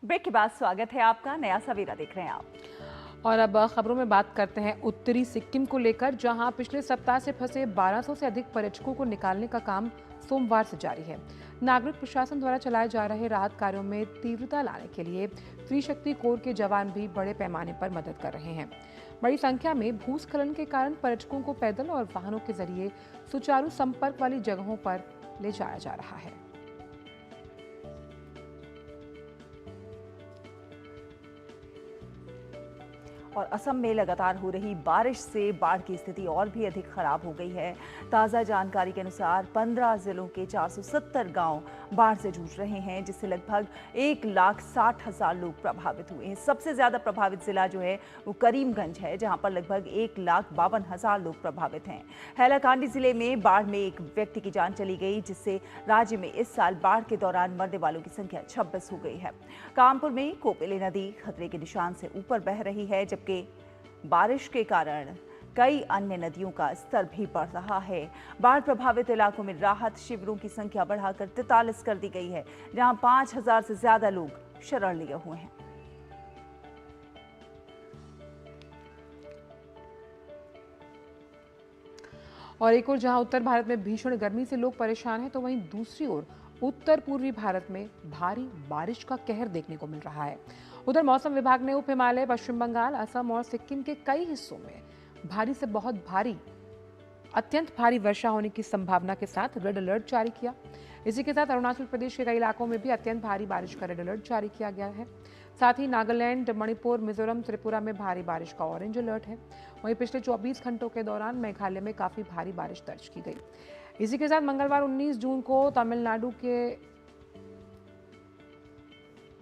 S1: Break के बाद स्वागत है आपका, नया सवेरा देख रहे हैं आप।
S2: और अब खबरों में बात करते हैं उत्तरी सिक्किम को लेकर, जहां पिछले सप्ताह से फंसे 1200 से अधिक पर्यटकों को निकालने का काम सोमवार से जारी है। नागरिक प्रशासन द्वारा चलाए जा रहे राहत कार्यों में तीव्रता लाने के लिए त्रिशक्ति कोर के जवान भी बड़े पैमाने पर मदद कर रहे हैं। बड़ी संख्या में भूस्खलन के कारण पर्यटकों को पैदल और वाहनों के जरिए सुचारू संपर्क वाली जगहों पर ले जाया जा रहा है।
S1: और असम में लगातार हो रही बारिश से बाढ़ की स्थिति और भी अधिक खराब हो गई है। ताज़ा जानकारी के अनुसार 15 जिलों के 470 गांव बाढ़ से जूझ रहे हैं, जिससे लगभग 1,60,000 लोग प्रभावित हुए हैं। सबसे ज़्यादा प्रभावित जिला जो है वो करीमगंज है, जहां पर लगभग 1,52,000 लोग प्रभावित हैं। हैलाकांडी जिले में बाढ़ में एक व्यक्ति की जान चली गई, जिससे राज्य में इस साल बाढ़ के दौरान मरने वालों की संख्या 26 हो गई है। कानपुर में कोपेली नदी खतरे के निशान से ऊपर बह रही है, जबकि बारिश के कारण कई अन्य नदियों का स्तर भी बढ़ रहा है। बाढ़ प्रभावित इलाकों में राहत शिविरों की संख्या बढ़ाकर 43 कर दी गई है, जहां 5,000 से ज्यादा लोग शरण लिए हुए हैं।
S2: और एक ओर जहां उत्तर भारत में भीषण गर्मी से लोग परेशान हैं, तो वहीं दूसरी ओर उत्तर पूर्वी भारत में भारी बारिश का कहर देखने को मिल रहा है। उधर मौसम विभाग ने उप हिमालय, पश्चिम बंगाल, असम और सिक्किम के कई हिस्सों में भारी से बहुत भारी, अत्यंत भारी वर्षा होने की संभावना के साथ रेड अलर्ट जारी किया। इसी के साथ अरुणाचल प्रदेश के कई इलाकों में भी अत्यंत भारी बारिश का रेड अलर्ट जारी किया गया है। साथ ही नागालैंड, मणिपुर, मिजोरम, त्रिपुरा में भारी बारिश का ऑरेंज अलर्ट है। वहीं पिछले 24 घंटों के दौरान मेघालय में काफी भारी बारिश दर्ज की गई। इसी के साथ मंगलवार 19 जून को तमिलनाडु के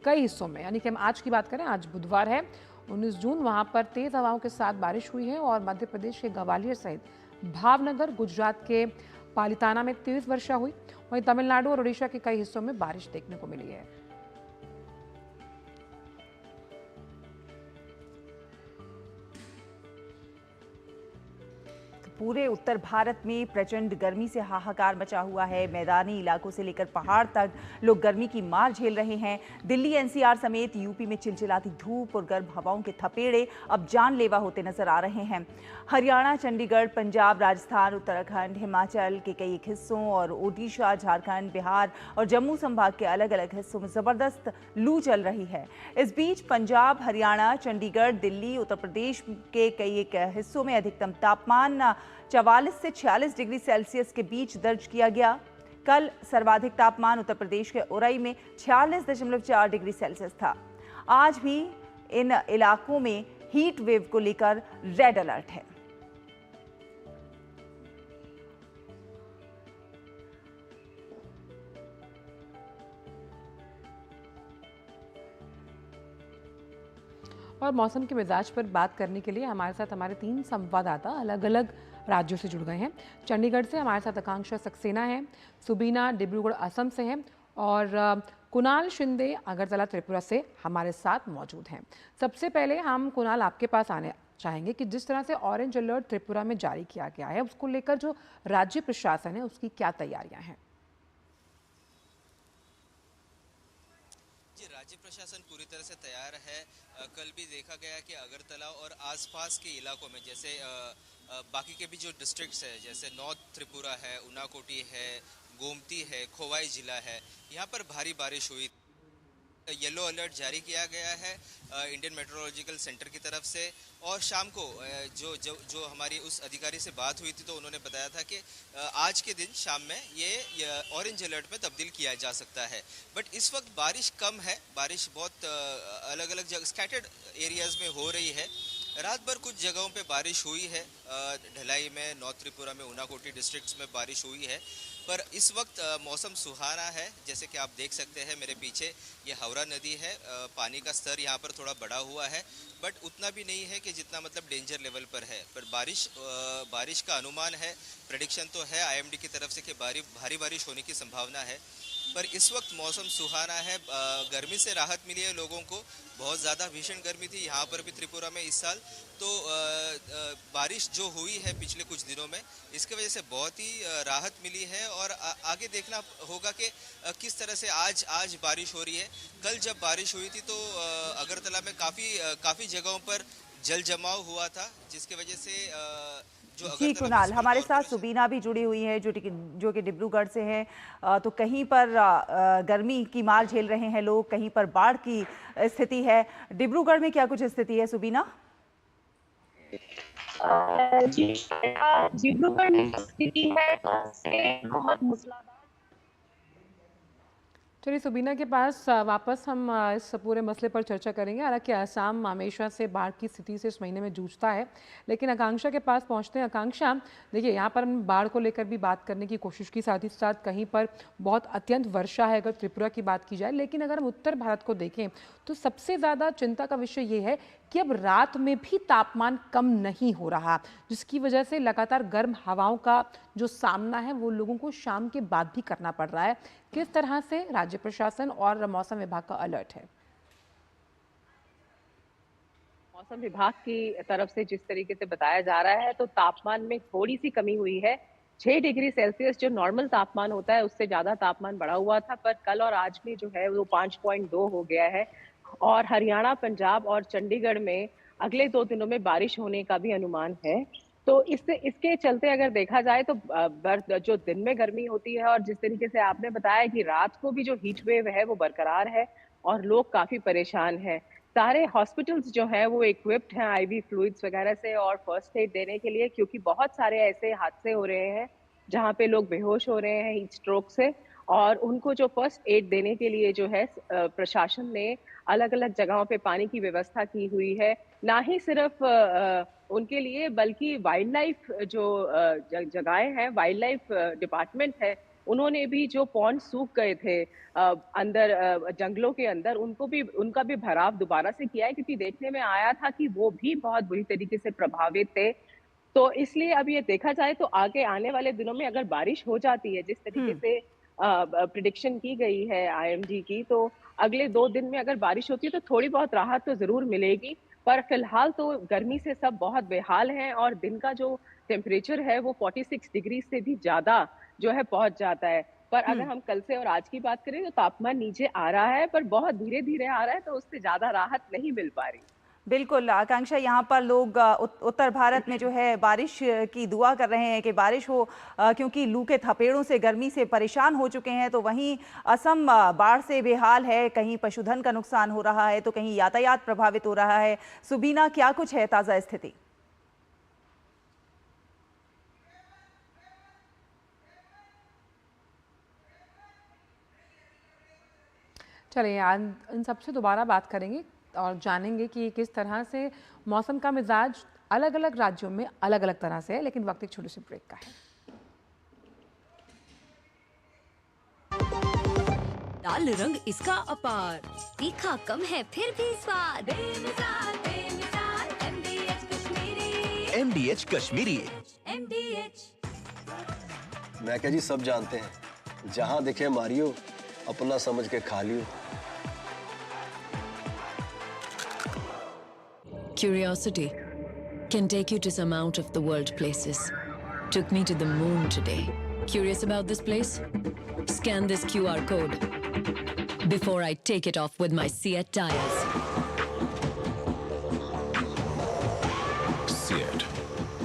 S2: कई हिस्सों में, यानी कि हम आज की बात करें, आज बुधवार है 19 जून, वहां पर तेज हवाओं के साथ बारिश हुई है और मध्य प्रदेश के ग्वालियर सहित भावनगर, गुजरात के पालिताना में तेज वर्षा हुई। वहीं तमिलनाडु और उड़ीसा के कई हिस्सों में बारिश देखने को मिली है।
S1: पूरे उत्तर भारत में प्रचंड गर्मी से हाहाकार मचा हुआ है। मैदानी इलाकों से लेकर पहाड़ तक लोग गर्मी की मार झेल रहे हैं। दिल्ली एनसीआर समेत यूपी में चिलचिलाती धूप और गर्म हवाओं के थपेड़े अब जानलेवा होते नजर आ रहे हैं। हरियाणा, चंडीगढ़, पंजाब, राजस्थान, उत्तराखंड, हिमाचल के कई हिस्सों और ओडिशा, झारखंड, बिहार और जम्मू संभाग के अलग अलग हिस्सों में जबरदस्त लू चल रही है। इस बीच पंजाब, हरियाणा, चंडीगढ़, दिल्ली, उत्तर प्रदेश के कई एक हिस्सों में अधिकतम तापमान 44 से 46 डिग्री सेल्सियस के बीच दर्ज किया गया। कल सर्वाधिक तापमान उत्तर प्रदेश के उरई में 46.4 डिग्री सेल्सियस था। आज भी इन इलाकों में हीट वेव को लेकर रेड अलर्ट है।
S2: और मौसम के मिजाज पर बात करने के लिए हमारे साथ हमारे 3 संवाददाता अलग अलग राज्यों से जुड़ गए हैं। चंडीगढ़ से हमारे साथ आकांक्षा सक्सेना है, सुबीना डिब्रूगढ़ असम से है और कुणाल शिंदे अगरतला त्रिपुरा से हमारे साथ मौजूद हैं। सबसे पहले हम कुणाल आपके पास आने चाहेंगे कि जिस तरह से ऑरेंज अलर्ट त्रिपुरा में जारी किया गया है, उसको लेकर जो राज्य प्रशासन है उसकी क्या तैयारियां हैं?
S17: राज्य प्रशासन पूरी तरह से तैयार है। कल भी देखा गया कि अगरतला और आसपास के इलाकों में, जैसे बाकी के भी जो डिस्ट्रिक्ट्स है, जैसे नॉर्थ त्रिपुरा है, उनाकोटी है, गोमती है, खोवाई जिला है, यहाँ पर भारी बारिश हुई। येलो अलर्ट जारी किया गया है इंडियन मेट्रोलॉजिकल सेंटर की तरफ से। और शाम को जो हमारी उस अधिकारी से बात हुई थी तो उन्होंने बताया था कि आज के दिन शाम में ये ऑरेंज अलर्ट में तब्दील किया जा सकता है। बट इस वक्त बारिश कम है, बारिश बहुत अलग अलग जगह स्कैटर्ड एरियाज में हो रही है। रात भर कुछ जगहों पे बारिश हुई है, ढलाई में, नॉर्थ त्रिपुरा में, उनाकोटी डिस्ट्रिक्ट्स में बारिश हुई है। पर इस वक्त मौसम सुहाना है। जैसे कि आप देख सकते हैं मेरे पीछे ये हावड़ा नदी है, पानी का स्तर यहाँ पर थोड़ा बढ़ा हुआ है, बट उतना भी नहीं है कि जितना मतलब डेंजर लेवल पर है। पर बारिश का अनुमान है, प्रेडिक्शन तो है आईएमडी की तरफ से कि भारी बारिश होने की संभावना है। पर इस वक्त मौसम सुहाना है, गर्मी से राहत मिली है लोगों को। बहुत ज़्यादा भीषण गर्मी थी यहाँ पर भी त्रिपुरा में इस साल, तो बारिश जो हुई है पिछले कुछ दिनों में, इसकी वजह से बहुत ही राहत मिली है। और आगे देखना होगा कि किस तरह से आज बारिश हो रही है। कल जब बारिश हुई थी तो अगरतला में काफ़ी जगहों पर जल जमाव हुआ था, जिसकी वजह से
S1: जी कुणाल, हमारे साथ सुबीना भी जुड़ी हुई है जो कि डिब्रूगढ़ से है। तो कहीं पर गर्मी की मार झेल रहे हैं लोग, कहीं पर बाढ़ की स्थिति है। डिब्रूगढ़ में क्या कुछ स्थिति है सुबीना?
S12: डिब्रूगढ़ में स्थिति है बहुत मूसलाधार।
S2: चलिए सुबीना के पास वापस हम इस पूरे मसले पर चर्चा करेंगे। हालांकि असम हमेशा से बाढ़ की स्थिति से इस महीने में जूझता है, लेकिन आकांक्षा के पास पहुंचते हैं। आकांक्षा, देखिए यहाँ पर हम बाढ़ को लेकर भी बात करने की कोशिश की, साथ ही साथ कहीं पर बहुत अत्यंत वर्षा है अगर त्रिपुरा की बात की जाए। लेकिन अगर हम उत्तर भारत को देखें तो सबसे ज़्यादा चिंता का विषय ये है कि अब रात में भी तापमान कम नहीं हो रहा, जिसकी वजह से लगातार गर्म हवाओं का जो सामना है वो लोगों को शाम के बाद भी करना पड़ रहा है। किस तरह से राज्य प्रशासन और मौसम विभाग का अलर्ट है?
S12: मौसम विभाग की तरफ से जिस तरीके से बताया जा रहा है तो तापमान में थोड़ी सी कमी हुई है। 6 डिग्री सेल्सियस जो नॉर्मल तापमान होता है उससे ज्यादा तापमान बढ़ा हुआ था, पर कल और आज में जो है वो 5.2 हो गया है। और हरियाणा, पंजाब और चंडीगढ़ में अगले 2 दिनों में बारिश होने का भी अनुमान है। तो इसके चलते अगर देखा जाए तो जो दिन में गर्मी होती है और जिस तरीके से आपने बताया कि रात को भी जो हीट वेव है वो बरकरार है और लोग काफी परेशान हैं। सारे हॉस्पिटल्स जो हैं वो इक्विप्ड हैं आईवी फ्लूइड्स वगैरह से और फर्स्ट एड देने के लिए, क्योंकि बहुत सारे ऐसे हादसे हो रहे हैं जहाँ पे लोग बेहोश हो रहे हैं हीट स्ट्रोक से, और उनको जो फर्स्ट एड देने के लिए जो है प्रशासन ने अलग अलग जगहों पे पानी की व्यवस्था की हुई है। ना ही सिर्फ उनके लिए बल्कि वाइल्ड लाइफ जो जगहें हैं, वाइल्ड लाइफ डिपार्टमेंट है उन्होंने भी जो पॉन्ड सूख गए थे अंदर जंगलों के अंदर, उनका भी भराव दोबारा से किया है, क्योंकि देखने में आया था कि वो भी बहुत बुरी तरीके से प्रभावित थे। तो इसलिए अब ये देखा जाए तो आगे आने वाले दिनों में अगर बारिश हो जाती है जिस तरीके से प्रिडिक्शन की गई है आईएमडी की, तो अगले 2 दिन में अगर बारिश होती है तो थोड़ी बहुत राहत तो ज़रूर मिलेगी। पर फिलहाल तो गर्मी से सब बहुत बेहाल हैं और दिन का जो टेम्परेचर है वो 46 डिग्री से भी ज़्यादा जो है पहुँच जाता है। पर अगर हम कल से और आज की बात करें तो तापमान नीचे आ रहा है, पर बहुत धीरे-धीरे आ रहा है, तो उससे ज़्यादा राहत नहीं मिल पा रही।
S1: बिल्कुल आकांक्षा, यहाँ पर लोग उत्तर भारत में जो है बारिश की दुआ कर रहे हैं कि बारिश हो, क्योंकि लू के थपेड़ों से गर्मी से परेशान हो चुके हैं। तो वहीं असम बाढ़ से बेहाल है, कहीं पशुधन का नुकसान हो रहा है तो कहीं यातायात प्रभावित हो रहा है। सुबीना, क्या कुछ है ताज़ा स्थिति?
S2: चलिए इन सबसे दोबारा बात करेंगे और जानेंगे कि किस तरह से मौसम का मिजाज अलग अलग राज्यों में अलग अलग तरह से है। लेकिन वक्त एक छोटे से ब्रेक का है।
S18: लाल रंग इसका अपार, तीखा कम है फिर भी स्वाद।
S6: MDH कश्मीरी।
S14: मैं क्या जी, सब जानते हैं, जहाँ दिखे मारियो अपना समझ के खा लियो।
S8: Curiosity can take you to some out of the world places. Took me to the moon today. Curious about this place? Scan this QR code before I take it off with my Seat tires.
S9: Seat,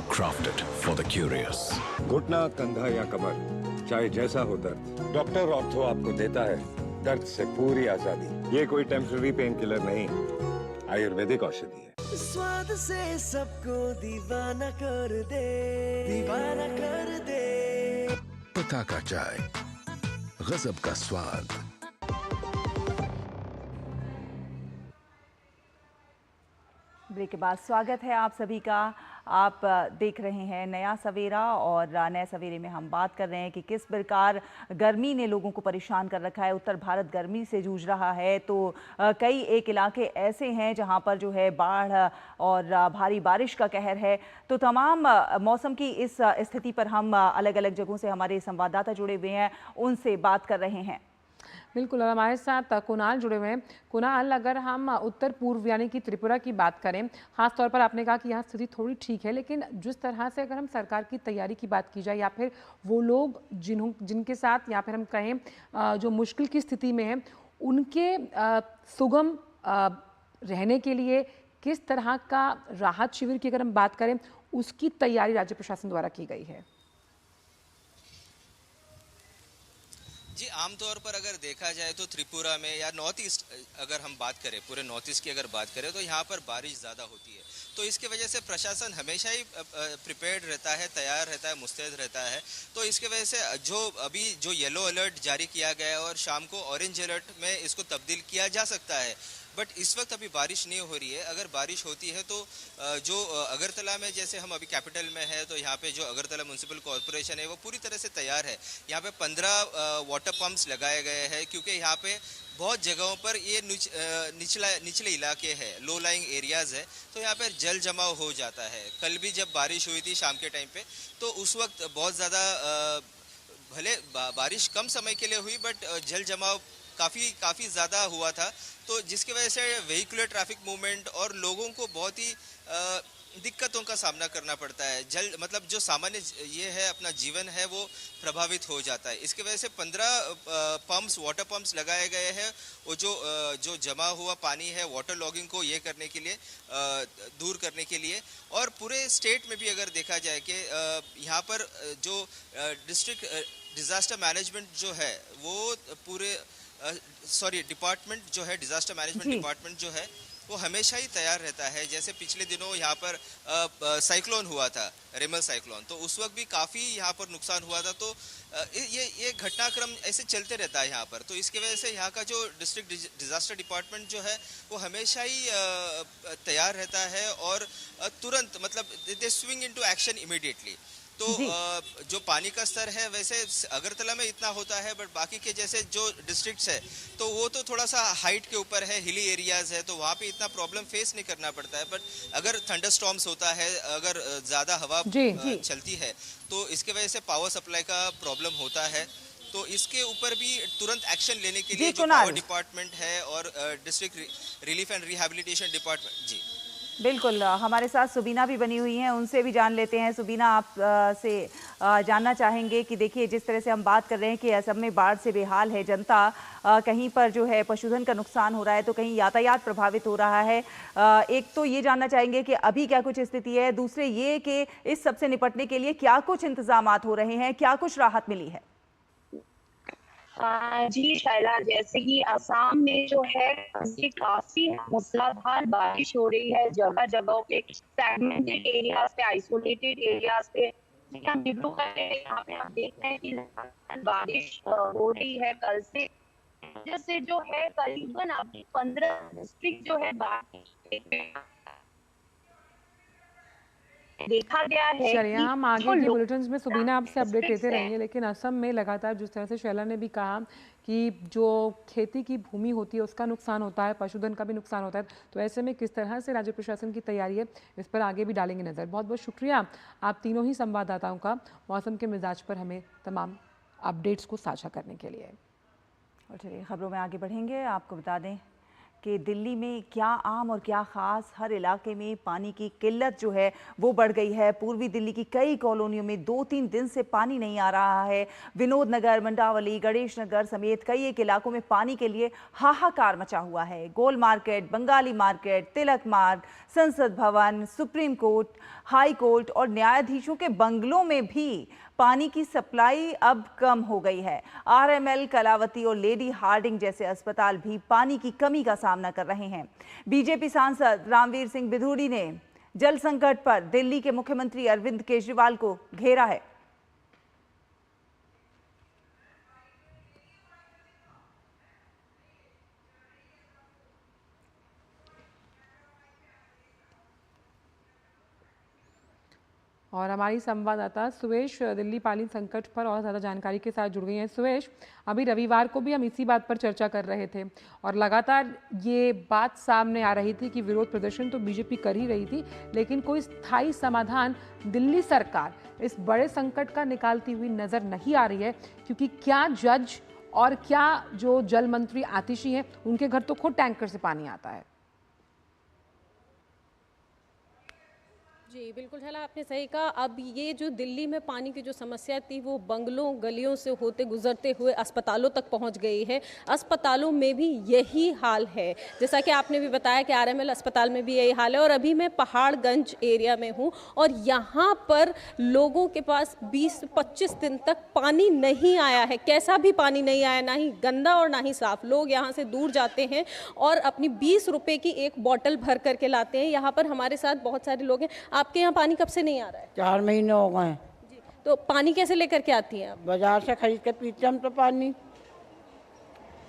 S9: crafted for the curious.
S11: घुटना, कंधा या कमर, चाहे जैसा हो दर्द, doctor ortho आपको देता है दर्द से पूरी आजादी। ये कोई टेम्पररी पेन किलर नहीं, आयुर्वेदिक औषधि है।
S15: स्वाद से सबको दीवाना कर दे, दीवाना कर दे।
S9: पता का चाय, गजब का स्वाद।
S1: ब्रेक के बाद स्वागत है आप सभी का। आप देख रहे हैं नया सवेरा और नए सवेरे में हम बात कर रहे हैं कि किस प्रकार गर्मी ने लोगों को परेशान कर रखा है। उत्तर भारत गर्मी से जूझ रहा है, तो कई एक इलाके ऐसे हैं जहां पर जो है बाढ़ और भारी बारिश का कहर है। तो तमाम मौसम की इस स्थिति पर हम अलग अलग जगहों से हमारे संवाददाता जुड़े हुए हैं, उनसे बात कर रहे हैं।
S2: बिल्कुल, और हमारे साथ कुणाल जुड़े हुए हैं। कुणाल, अगर हम उत्तर पूर्व यानी कि त्रिपुरा की बात करें, खास तौर पर आपने कहा कि यहाँ स्थिति थोड़ी ठीक है, लेकिन जिस तरह से अगर हम सरकार की तैयारी की बात की जाए या फिर वो लोग जिनके साथ या फिर हम कहें जो मुश्किल की स्थिति में हैं, उनके सुगम रहने के लिए किस तरह का राहत शिविर की अगर हम बात करें, उसकी तैयारी राज्य प्रशासन द्वारा की गई है?
S17: जी, आमतौर पर अगर देखा जाए तो त्रिपुरा में या नॉर्थ ईस्ट अगर हम बात करें, पूरे नॉर्थ ईस्ट की अगर बात करें, तो यहाँ पर बारिश ज़्यादा होती है। तो इसके वजह से प्रशासन हमेशा ही प्रिपेयर्ड रहता है, तैयार रहता है, मुस्तैद रहता है। तो इसके वजह से जो येलो अलर्ट जारी किया गया है और शाम को ऑरेंज अलर्ट में इसको तब्दील किया जा सकता है। बट इस वक्त अभी बारिश नहीं हो रही है। अगर बारिश होती है तो जो अगरतला में, जैसे हम अभी कैपिटल में है, तो यहाँ पे जो अगरतला म्युनिसिपल कॉरपोरेशन है वो पूरी तरह से तैयार है। यहाँ पे 15 वाटर पंप्स लगाए गए हैं, क्योंकि यहाँ पे बहुत जगहों पर ये निचले इलाके हैं, लो लाइंग एरियाज़ है, तो यहाँ पर जल जमाव हो जाता है। कल भी जब बारिश हुई थी शाम के टाइम पे, तो उस वक्त बहुत ज़्यादा भले बारिश कम समय के लिए हुई, बट जल जमाव काफ़ी ज़्यादा हुआ था। तो जिसकी वजह से व्हीकुलर ट्रैफिक मूवमेंट और लोगों को बहुत ही दिक्कतों का सामना करना पड़ता है। मतलब जो सामान्य ये है अपना जीवन है वो प्रभावित हो जाता है। इसकी वजह से 15 वाटर पंप्स लगाए गए हैं। वो जो जमा हुआ पानी है वाटर लॉगिंग को ये करने के लिए, दूर करने के लिए। और पूरे स्टेट में भी अगर देखा जाए कि यहाँ पर जो डिस्ट्रिक्ट डिज़ास्टर मैनेजमेंट जो है वो पूरे डिपार्टमेंट जो है, डिज़ास्टर मैनेजमेंट डिपार्टमेंट जो है वो हमेशा ही तैयार रहता है। जैसे पिछले दिनों यहाँ पर साइक्लोन हुआ था, रेमल साइक्लोन, तो उस वक्त भी काफ़ी यहाँ पर नुकसान हुआ था। तो ये घटनाक्रम ऐसे चलते रहता है यहाँ पर। तो इसकी वजह से यहाँ का जो डिस्ट्रिक्ट डिज़ास्टर डिपार्टमेंट जो है वो हमेशा ही तैयार रहता है और तुरंत मतलब दे स्विंग इनटू एक्शन इमीडिएटली। तो जो पानी का स्तर है वैसे अगरतला में इतना होता है, बट बाकी के जैसे जो डिस्ट्रिक्ट्स है तो वो तो थोड़ा सा हाइट के ऊपर है, हिली एरियाज है, तो वहाँ पे इतना प्रॉब्लम फेस नहीं करना पड़ता है। बट अगर थंडरस्टॉर्म्स होता है, अगर ज़्यादा हवा चलती है तो इसके वजह से पावर सप्लाई का प्रॉब्लम होता है। तो इसके ऊपर भी तुरंत एक्शन लेने के लिए जो पावर डिपार्टमेंट है और district relief and rehabilitation department, जी
S1: बिल्कुल, हमारे साथ सुबीना भी बनी हुई हैं, उनसे भी जान लेते हैं। सुबीना, आप से जानना चाहेंगे कि देखिए जिस तरह से हम बात कर रहे हैं कि असम में बाढ़ से बेहाल है जनता, कहीं पर जो है पशुधन का नुकसान हो रहा है तो कहीं यातायात प्रभावित हो रहा है। एक तो ये जानना चाहेंगे कि अभी क्या कुछ स्थिति है, दूसरे ये कि इस सब से निपटने के लिए क्या कुछ इंतजामात हो रहे हैं, क्या कुछ राहत मिली है?
S19: जी शैला, जैसे कि असम में जो है काफी मूसलाधार बारिश हो रही है, जगह जगह पे सेगमेंटेड एरियाज पे, आइसोलेटेड एरियाज पे। हम यहाँ पे आप देख रहे हैं कि बारिश हो रही है कल से, जैसे जो है करीबन अभी 15 डिस्ट्रिक्ट जो है बारिश देखा गया है।
S2: चलिए हम आगे के बुलेटिन्स में सुबीना आपसे अपडेट लेते रहेंगे, लेकिन असम में लगातार जिस तरह से शैला ने भी कहा कि जो खेती की भूमि होती है उसका नुकसान होता है, पशुधन का भी नुकसान होता है, तो ऐसे में किस तरह से राज्य प्रशासन की तैयारी है इस पर आगे भी डालेंगे नज़र। बहुत बहुत शुक्रिया आप तीनों ही संवाददाताओं का मौसम के मिजाज पर हमें तमाम अपडेट्स को साझा करने के लिए।
S1: और चलिए खबरों में आगे बढ़ेंगे। आपको बता दें कि दिल्ली में क्या आम और क्या ख़ास, हर इलाके में पानी की किल्लत जो है वो बढ़ गई है। पूर्वी दिल्ली की कई कॉलोनियों में 2-3 दिन से पानी नहीं आ रहा है। विनोद नगर, मंडावली, गणेश नगर समेत कई एक इलाकों में पानी के लिए हाहाकार मचा हुआ है। गोल मार्केट, बंगाली मार्केट, तिलक मार्ग, संसद भवन, सुप्रीम कोर्ट, हाई कोर्ट और न्यायाधीशों के बंगलों में भी पानी की सप्लाई अब कम हो गई है। आरएमएल, कलावती और लेडी हार्डिंग जैसे अस्पताल भी पानी की कमी का सामना कर रहे हैं। बीजेपी सांसद रामवीर सिंह बिधूड़ी ने जल संकट पर दिल्ली के मुख्यमंत्री अरविंद केजरीवाल को घेरा है।
S2: और हमारी संवाददाता सुवेश दिल्ली पानी संकट पर और ज़्यादा जानकारी के साथ जुड़ गई हैं। सुवेश, अभी रविवार को भी हम इसी बात पर चर्चा कर रहे थे और लगातार ये बात सामने आ रही थी कि विरोध प्रदर्शन तो बीजेपी कर ही रही थी, लेकिन कोई स्थायी समाधान दिल्ली सरकार इस बड़े संकट का निकालती हुई नज़र नहीं आ रही है, क्योंकि क्या जज और क्या जो जल मंत्री आतिशी हैं उनके घर तो खुद टैंकर से पानी आता है।
S20: जी बिल्कुल शैला, आपने सही कहा। अब ये जो दिल्ली में पानी की जो समस्या थी वो बंगलों गलियों से होते गुजरते हुए अस्पतालों तक पहुंच गई है। अस्पतालों में भी यही हाल है, जैसा कि आपने भी बताया कि आरएमएल अस्पताल में भी यही हाल है। और अभी मैं पहाड़गंज एरिया में हूं और यहाँ पर लोगों के पास 20-25 दिन तक पानी नहीं आया है। कैसा भी पानी नहीं आया, ना ही गंदा और ना ही साफ। लोग यहाँ से दूर जाते हैं और अपनी 20 रुपये की एक बॉटल भर करके लाते हैं। यहाँ पर हमारे साथ बहुत सारे लोग हैं। आपके यहाँ पानी कब से नहीं आ रहा है?
S21: 4 महीने हो गए।
S20: तो पानी कैसे लेकर के आती हैं आप?
S21: बाजार से खरीद के पीते हम तो पानी।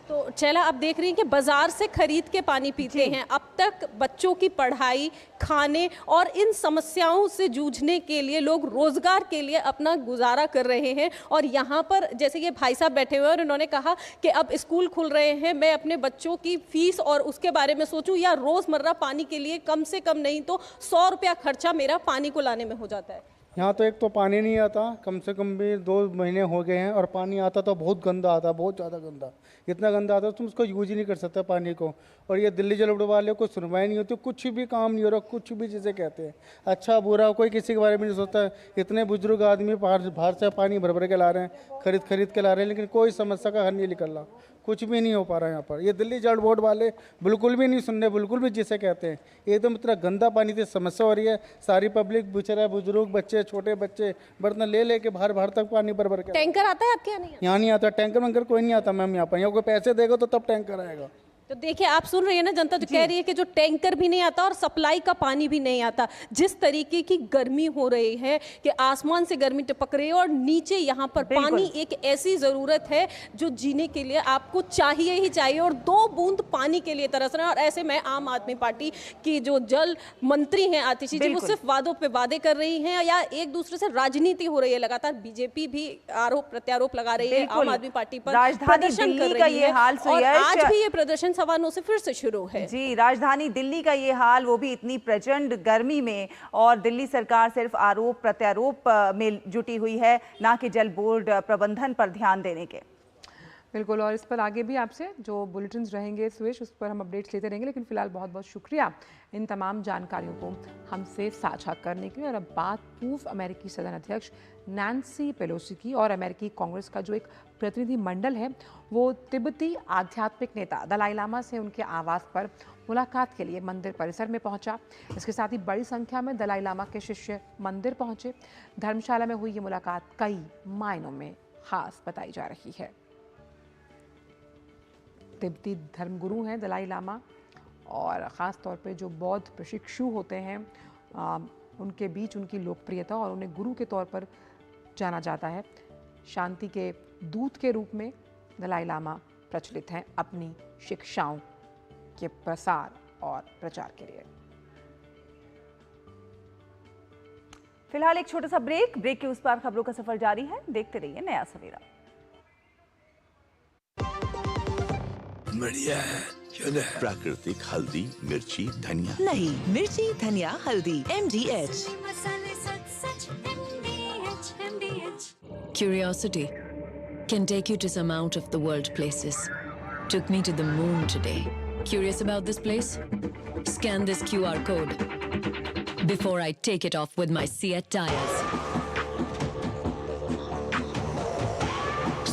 S20: तो चला, आप देख रही हैं कि बाजार से खरीद के पानी पीते हैं। अब तक बच्चों की पढ़ाई, खाने और इन समस्याओं से जूझने के लिए लोग रोजगार के लिए अपना गुजारा कर रहे हैं। और यहाँ पर जैसे ये भाई साहब बैठे हुए हैं और उन्होंने कहा कि अब स्कूल खुल रहे हैं, मैं अपने बच्चों की फीस और उसके बारे में सोचूं या रोजमर्रा पानी के लिए कम से कम नहीं तो 100 रुपया खर्चा मेरा पानी को लाने में हो जाता है।
S22: यहाँ तो एक तो पानी नहीं आता, कम से कम भी 2 महीने हो गए हैं, और पानी आता तो बहुत गंदा आता, बहुत ज़्यादा गंदा। इतना गंदा आता तुम उसको यूज ही नहीं कर सकते पानी को। और ये दिल्ली जल बोर्ड वाले को सुनवाई नहीं होती, कुछ भी काम नहीं हो रहा, कुछ भी जिसे कहते हैं अच्छा बुरा कोई किसी के बारे में नहीं सोचता। इतने बुजुर्ग आदमी बाहर से पानी भर भर के ला रहे हैं, खरीद के ला रहे हैं, लेकिन कोई समस्या का हल नहीं निकल रहा, कुछ भी नहीं हो पा रहा है यहाँ पर। ये दिल्ली जल बोर्ड वाले बिल्कुल भी नहीं सुन रहे, बिल्कुल भी जिसे कहते हैं। एकदम इतना गंदा पानी से समस्या हो रही है। सारी पब्लिक, बेचारा बुजुर्ग, बच्चे, छोटे बच्चे बर्तन ले के बाहर तक पानी भर के।
S20: टैंकर आता है आपके यहाँ?
S22: यहाँ नहीं आता टैंकर वैंकर, कोई नहीं आता मैम यहाँ पर। यहाँ कोई पैसे देगा तो तब टैंकर आएगा।
S20: तो देखिए, आप सुन रही है ना, जनता जो कह रही है कि जो टैंकर भी नहीं आता और सप्लाई का पानी भी नहीं आता। जिस तरीके की गर्मी हो रही है कि आसमान से गर्मी टपक रही है और नीचे यहाँ पर पानी एक ऐसी ज़रूरत है जो जीने के लिए आपको चाहिए ही चाहिए, और 2 बूंद पानी के लिए तरस रहे हैं। और ऐसे में आम आदमी पार्टी की जो जल मंत्री हैं आतिशी जी, वो सिर्फ वादों पे वादे कर रही हैं या एक दूसरे से राजनीति हो रही है। लगातार बीजेपी भी आरोप प्रत्यारोप लगा रही है आम आदमी पार्टी पर, प्रदर्शन कर रही है, और आज भी ये प्रदर्शन 9:15 से फिर से शुरू है।
S1: जी, राजधानी दिल्ली का ये हाल, वो भी इतनी प्रचंड गर्मी में, और दिल्ली सरकार सिर्फ आरोप प्रत्यारोप में जुटी हुई है, ना कि जल बोर्ड प्रबंधन पर ध्यान देने के।
S2: बिल्कुल, और इस पर आगे भी आपसे जो बुलेटिन्स रहेंगे सुरेश, उस पर हम अपडेट्स लेते रहेंगे। लेकिन फिलहाल बहुत बहुत शुक्रिया इन तमाम जानकारियों को हमसे साझा करने के लिए। और अब बात पूर्व अमेरिकी सदन अध्यक्ष नैन्सी पेलोसी की, और अमेरिकी कांग्रेस का जो एक प्रतिनिधि मंडल है वो तिब्बती आध्यात्मिक नेता दलाई लामा से उनके आवास पर मुलाकात के लिए मंदिर परिसर में पहुंचा। इसके साथ ही बड़ी संख्या में दलाई लामा के शिष्य मंदिर पहुंचे। धर्मशाला में हुई ये मुलाकात कई मायनों में खास बताई जा रही है। तिब्बती धर्मगुरु हैं दलाई लामा, और ख़ास तौर पे जो बौद्ध प्रशिक्षु होते हैं उनके बीच उनकी लोकप्रियता और उन्हें गुरु के तौर पर जाना जाता है। शांति के दूत के रूप में दलाई लामा प्रचलित हैं अपनी शिक्षाओं के प्रसार और प्रचार के लिए।
S1: फिलहाल एक छोटा सा ब्रेक के उस पार खबरों का सफर जारी है। देखते रहिए नया सवेरा।
S6: बढ़िया है, प्राकृतिक हल्दी, मिर्ची, धनिया।
S3: नहीं, मिर्ची, धनिया, हल्दी, MDH।
S8: Curiosity can take you to some out of the world places. Took me to the moon today. Curious about this place? Scan this QR code before I take it off with my Seat tires.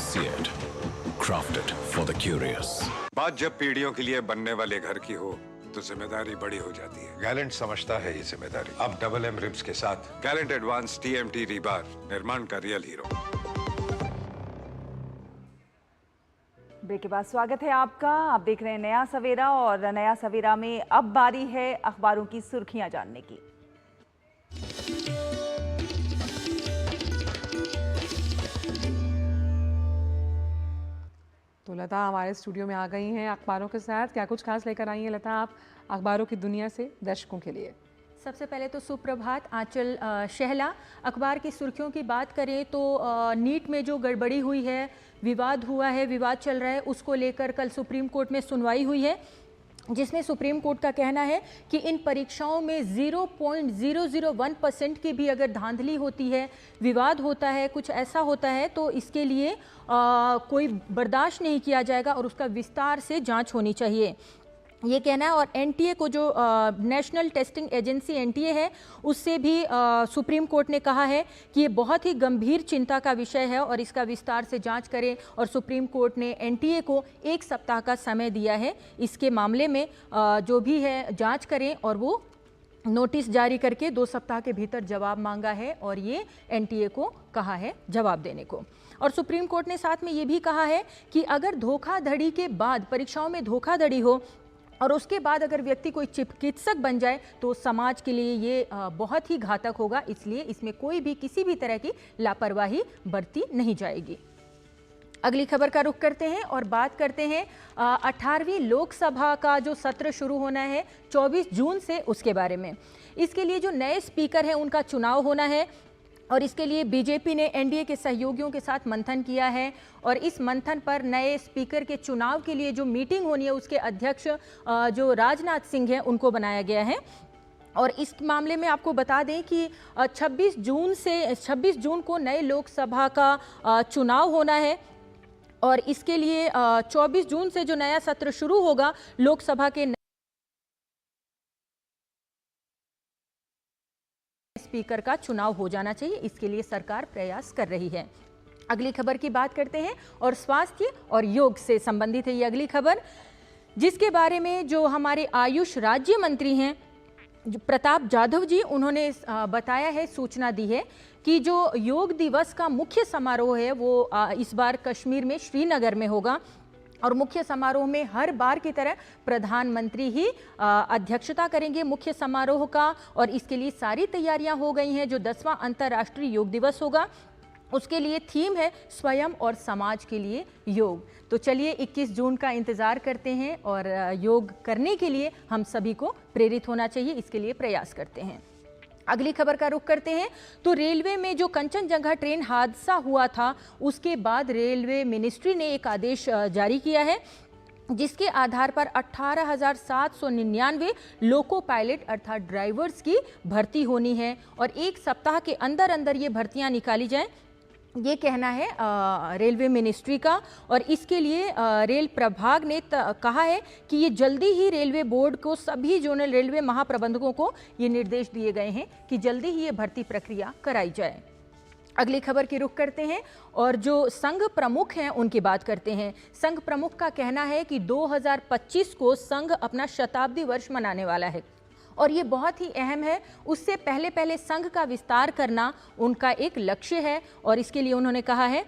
S9: Seat, crafted for the curious.
S10: बात जब पीढ़ियों के लिए बनने वाले घर की हो तो जिम्मेदारी बड़ी हो जाती है। गैलेंट समझता है ये जिम्मेदारी। अब डबल M रिब्स के साथ गैलेंट एडवांस TMT रीबार, निर्माण का रियल हीरो।
S1: ब्रेक के बाद स्वागत है आपका। आप देख रहे हैं नया सवेरा, और नया सवेरा में अब बारी है अखबारों की सुर्खियां जानने की।
S2: तो लता हमारे स्टूडियो में आ गई हैं अखबारों के साथ। क्या कुछ खास लेकर आई हैं लता आप अखबारों की दुनिया से दर्शकों के लिए?
S4: सबसे पहले तो सुप्रभात। आंचल शहला अखबार की सुर्खियों की बात करें तो नीट में जो गड़बड़ी हुई है, विवाद हुआ है, विवाद चल रहा है, उसको लेकर कल सुप्रीम कोर्ट में सुनवाई हुई है, जिसमें सुप्रीम कोर्ट का कहना है कि इन परीक्षाओं में 0.001% की भी अगर धांधली होती है, विवाद होता है, कुछ ऐसा होता है, तो इसके लिए कोई बर्दाश्त नहीं किया जाएगा और उसका विस्तार से जांच होनी चाहिए, ये कहना है। और NTA को जो नेशनल टेस्टिंग एजेंसी NTA है, उससे भी सुप्रीम कोर्ट ने कहा है कि ये बहुत ही गंभीर चिंता का विषय है और इसका विस्तार से जांच करें। और सुप्रीम कोर्ट ने NTA को 1 सप्ताह का समय दिया है इसके मामले में जो भी है जांच करें, और वो नोटिस जारी करके 2 सप्ताह के भीतर जवाब मांगा है और ये NTA को कहा है जवाब देने को। और सुप्रीम कोर्ट ने साथ में ये भी कहा है कि अगर धोखाधड़ी के बाद, परीक्षाओं में धोखाधड़ी हो और उसके बाद अगर व्यक्ति कोई चिकित्सक बन जाए तो समाज के लिए ये बहुत ही घातक होगा, इसलिए इसमें कोई भी किसी भी तरह की लापरवाही बरती नहीं जाएगी। अगली खबर का रुख करते हैं और बात करते हैं 18वीं लोकसभा का जो सत्र शुरू होना है 24 जून से, उसके बारे में। इसके लिए जो नए स्पीकर हैं उनका चुनाव होना है और इसके लिए बीजेपी ने NDA के सहयोगियों के साथ मंथन किया है और इस मंथन पर नए स्पीकर के चुनाव के लिए जो मीटिंग होनी है उसके अध्यक्ष जो राजनाथ सिंह हैं उनको बनाया गया है। और इस मामले में आपको बता दें कि 26 जून को नए लोकसभा का चुनाव होना है और इसके लिए 24 जून से जो नया सत्र शुरू होगा लोकसभा के स्पीकर का चुनाव हो जाना चाहिए, इसके लिए सरकार प्रयास कर रही है। अगली खबर की बात करते हैं और स्वास्थ्य और योग से संबंधित है ये अगली खबर, जिसके बारे में जो हमारे आयुष राज्य मंत्री हैं प्रताप जाधव जी, उन्होंने बताया है, सूचना दी है कि जो योग दिवस का मुख्य समारोह है वो इस बार कश्मीर में श्रीनगर में होगा और मुख्य समारोह में हर बार की तरह प्रधानमंत्री ही अध्यक्षता करेंगे मुख्य समारोह का, और इसके लिए सारी तैयारियां हो गई हैं। जो 10वां अंतर्राष्ट्रीय योग दिवस होगा उसके लिए थीम है स्वयं और समाज के लिए योग। तो चलिए 21 जून का इंतज़ार करते हैं और योग करने के लिए हम सभी को प्रेरित होना चाहिए, इसके लिए प्रयास करते हैं। अगली खबर का रुख करते हैं तो रेलवे में जो कंचनजंगा ट्रेन हादसा हुआ था उसके बाद रेलवे मिनिस्ट्री ने एक आदेश जारी किया है जिसके आधार पर 18,799 लोको पायलट अर्थात ड्राइवर्स की भर्ती होनी है और 1 सप्ताह के अंदर अंदर ये भर्तियां निकाली जाएं, ये कहना है रेलवे मिनिस्ट्री का। और इसके लिए रेल प्रभाग ने कहा है कि ये जल्दी ही रेलवे बोर्ड को, सभी जोनल रेलवे महाप्रबंधकों को ये निर्देश दिए गए हैं कि जल्दी ही ये भर्ती प्रक्रिया कराई जाए। अगली खबर की रुख करते हैं और जो संघ प्रमुख हैं उनकी बात करते हैं। संघ प्रमुख का कहना है कि 2025 को संघ अपना शताब्दी वर्ष मनाने वाला है और ये बहुत ही अहम है। उससे पहले पहले संघ का विस्तार करना उनका एक लक्ष्य है और इसके लिए उन्होंने कहा है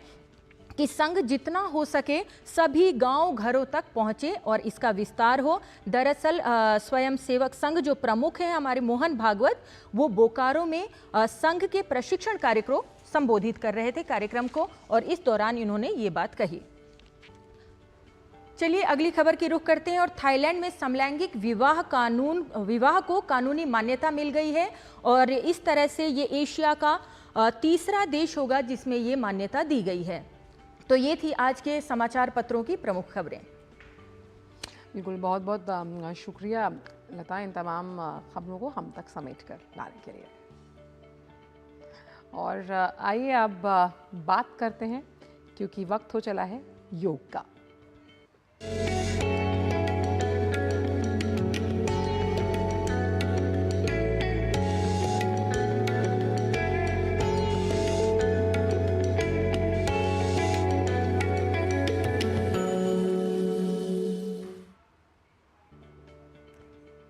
S4: कि संघ जितना हो सके सभी गांव घरों तक पहुंचे और इसका विस्तार हो। दरअसल स्वयं सेवक संघ जो प्रमुख हैं हमारे मोहन भागवत, वो बोकारो में संघ के प्रशिक्षण कार्यक्रम को संबोधित कर रहे थे कार्यक्रम को, और इस दौरान इन्होंने ये बात कही। चलिए अगली खबर की रुख करते हैं और थाईलैंड में समलैंगिक विवाह को कानूनी मान्यता मिल गई है और इस तरह से ये एशिया का तीसरा देश होगा जिसमें ये मान्यता दी गई है। तो ये थी आज के समाचार पत्रों की प्रमुख खबरें।
S2: बिल्कुल, बहुत बहुत शुक्रिया लता इन तमाम खबरों को हम तक समेट कर लाने के लिए। और आइए अब बात करते हैं क्योंकि वक्त हो चला है योग का।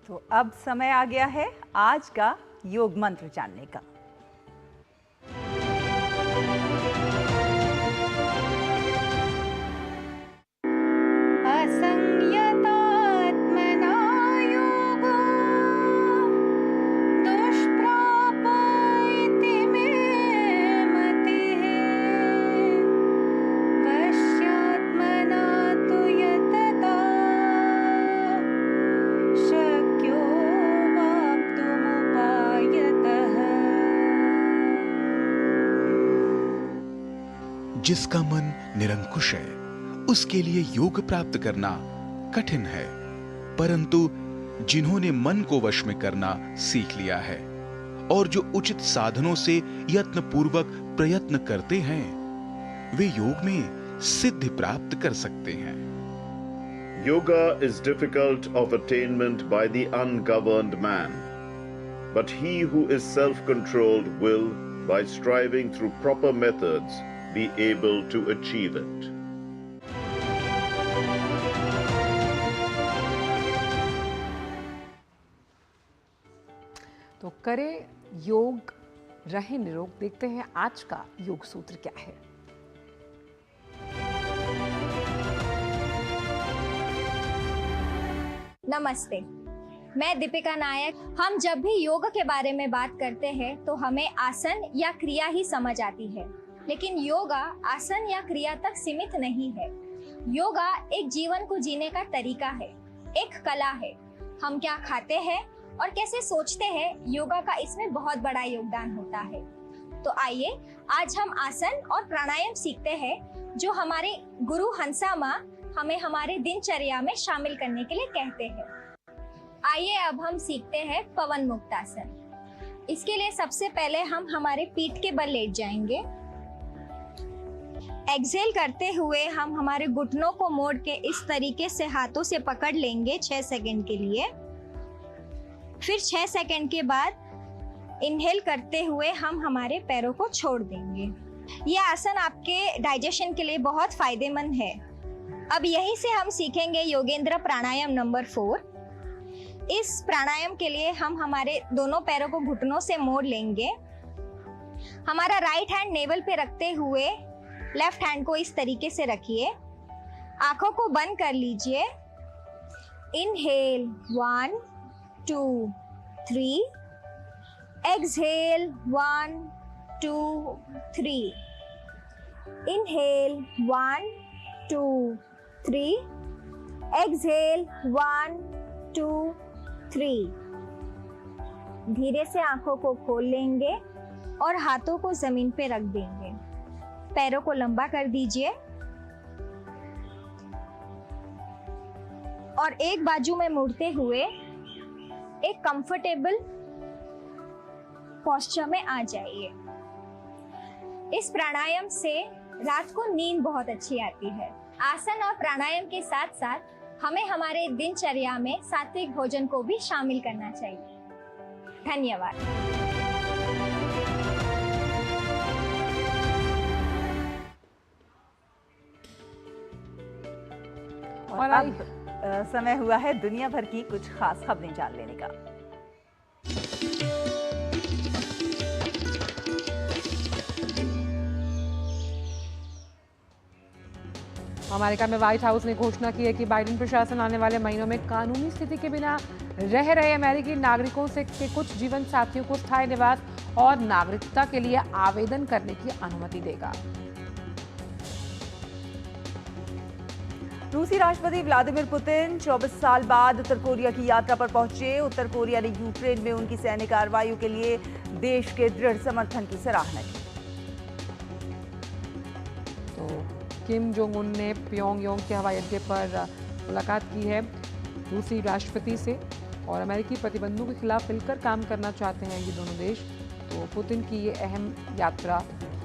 S1: तो अब समय आ गया है आज का योग मंत्र जानने का।
S5: जिसका मन निरंकुश है उसके लिए योग प्राप्त करना कठिन है, परंतु जिन्होंने मन को वश में करना सीख लिया है और जो उचित साधनों से यत्न पूर्वक प्रयत्न करते हैं वे योग में सिद्धि प्राप्त कर सकते हैं।
S13: Yoga is difficult of attainment by the ungoverned man, but he who is self-controlled will, by striving through proper methods, be able to achieve it.
S2: तो करे योग, रहे निरोग। देखते हैं आज का योग सूत्र क्या है।
S23: नमस्ते, मैं दीपिका नायक। हम जब भी योग के बारे में बात करते हैं तो हमें आसन या क्रिया ही समझ आती है, लेकिन योगा आसन या क्रिया तक सीमित नहीं है। योगा एक जीवन को जीने का तरीका है, एक कला है। हम क्या खाते हैं और कैसे सोचते हैं, योगा का इसमें बहुत बड़ा योगदान होता है। तो आइए आज हम आसन और प्राणायाम सीखते हैं जो हमारे गुरु हंसा माँ हमें हमारे दिनचर्या में शामिल करने के लिए कहते हैं। आइए अब हम सीखते हैं पवन मुक्तासन। इसके लिए सबसे पहले हम हमारे पीठ के बल लेट जाएंगे। एक्सहेल करते हुए हम हमारे घुटनों को मोड़ के इस तरीके से हाथों से पकड़ लेंगे 6 सेकंड के लिए। फिर 6 सेकंड के बाद इनहेल करते हुए हम हमारे पैरों को छोड़ देंगे। यह आसन आपके डाइजेशन के लिए बहुत फायदेमंद है। अब यहीं से हम सीखेंगे योगेंद्र प्राणायाम नंबर 4। इस प्राणायाम के लिए हम हमारे दोनों पैरों को घुटनों से मोड़ लेंगे। हमारा राइट हैंड नेवल पे रखते हुए लेफ्ट हैंड को इस तरीके से रखिए। आंखों को बंद कर लीजिए। Inhale 1 2 3, exhale 1 2 3, inhale 1 2 3, exhale 1 2 3। धीरे से आंखों को खोल लेंगे और हाथों को जमीन पे रख देंगे। पैरों को लंबा कर दीजिए और एक बाजू में मुड़ते हुए एक कंफर्टेबल पोस्चर में आ जाइए। इस प्राणायाम से रात को नींद बहुत अच्छी आती है। आसन और प्राणायाम के साथ साथ हमें हमारे दिनचर्या में सात्विक भोजन को भी शामिल करना चाहिए। धन्यवाद।
S1: और अब समय हुआ है दुनिया भर की कुछ खास खबरें जान लेने का।
S2: अमेरिका में व्हाइट हाउस ने घोषणा की है कि बाइडेन प्रशासन आने वाले महीनों में कानूनी स्थिति के बिना रह रहे अमेरिकी नागरिकों से के कुछ जीवन साथियों को स्थायी निवास और नागरिकता के लिए आवेदन करने की अनुमति देगा।
S1: रूसी राष्ट्रपति व्लादिमीर पुतिन 24 साल बाद उत्तर कोरिया की यात्रा पर पहुंचे। उत्तर कोरिया ने यूक्रेन में उनकी सैन्य कार्रवाई के लिए देश के दृढ़ समर्थन की सराहना की।
S2: तो किम जोंग उन ने प्योंगयांग के हवाई अड्डे पर मुलाकात की है रूसी राष्ट्रपति से और अमेरिकी प्रतिबंधों के खिलाफ मिलकर काम करना चाहते हैं ये दोनों देश। तो पुतिन की ये अहम यात्रा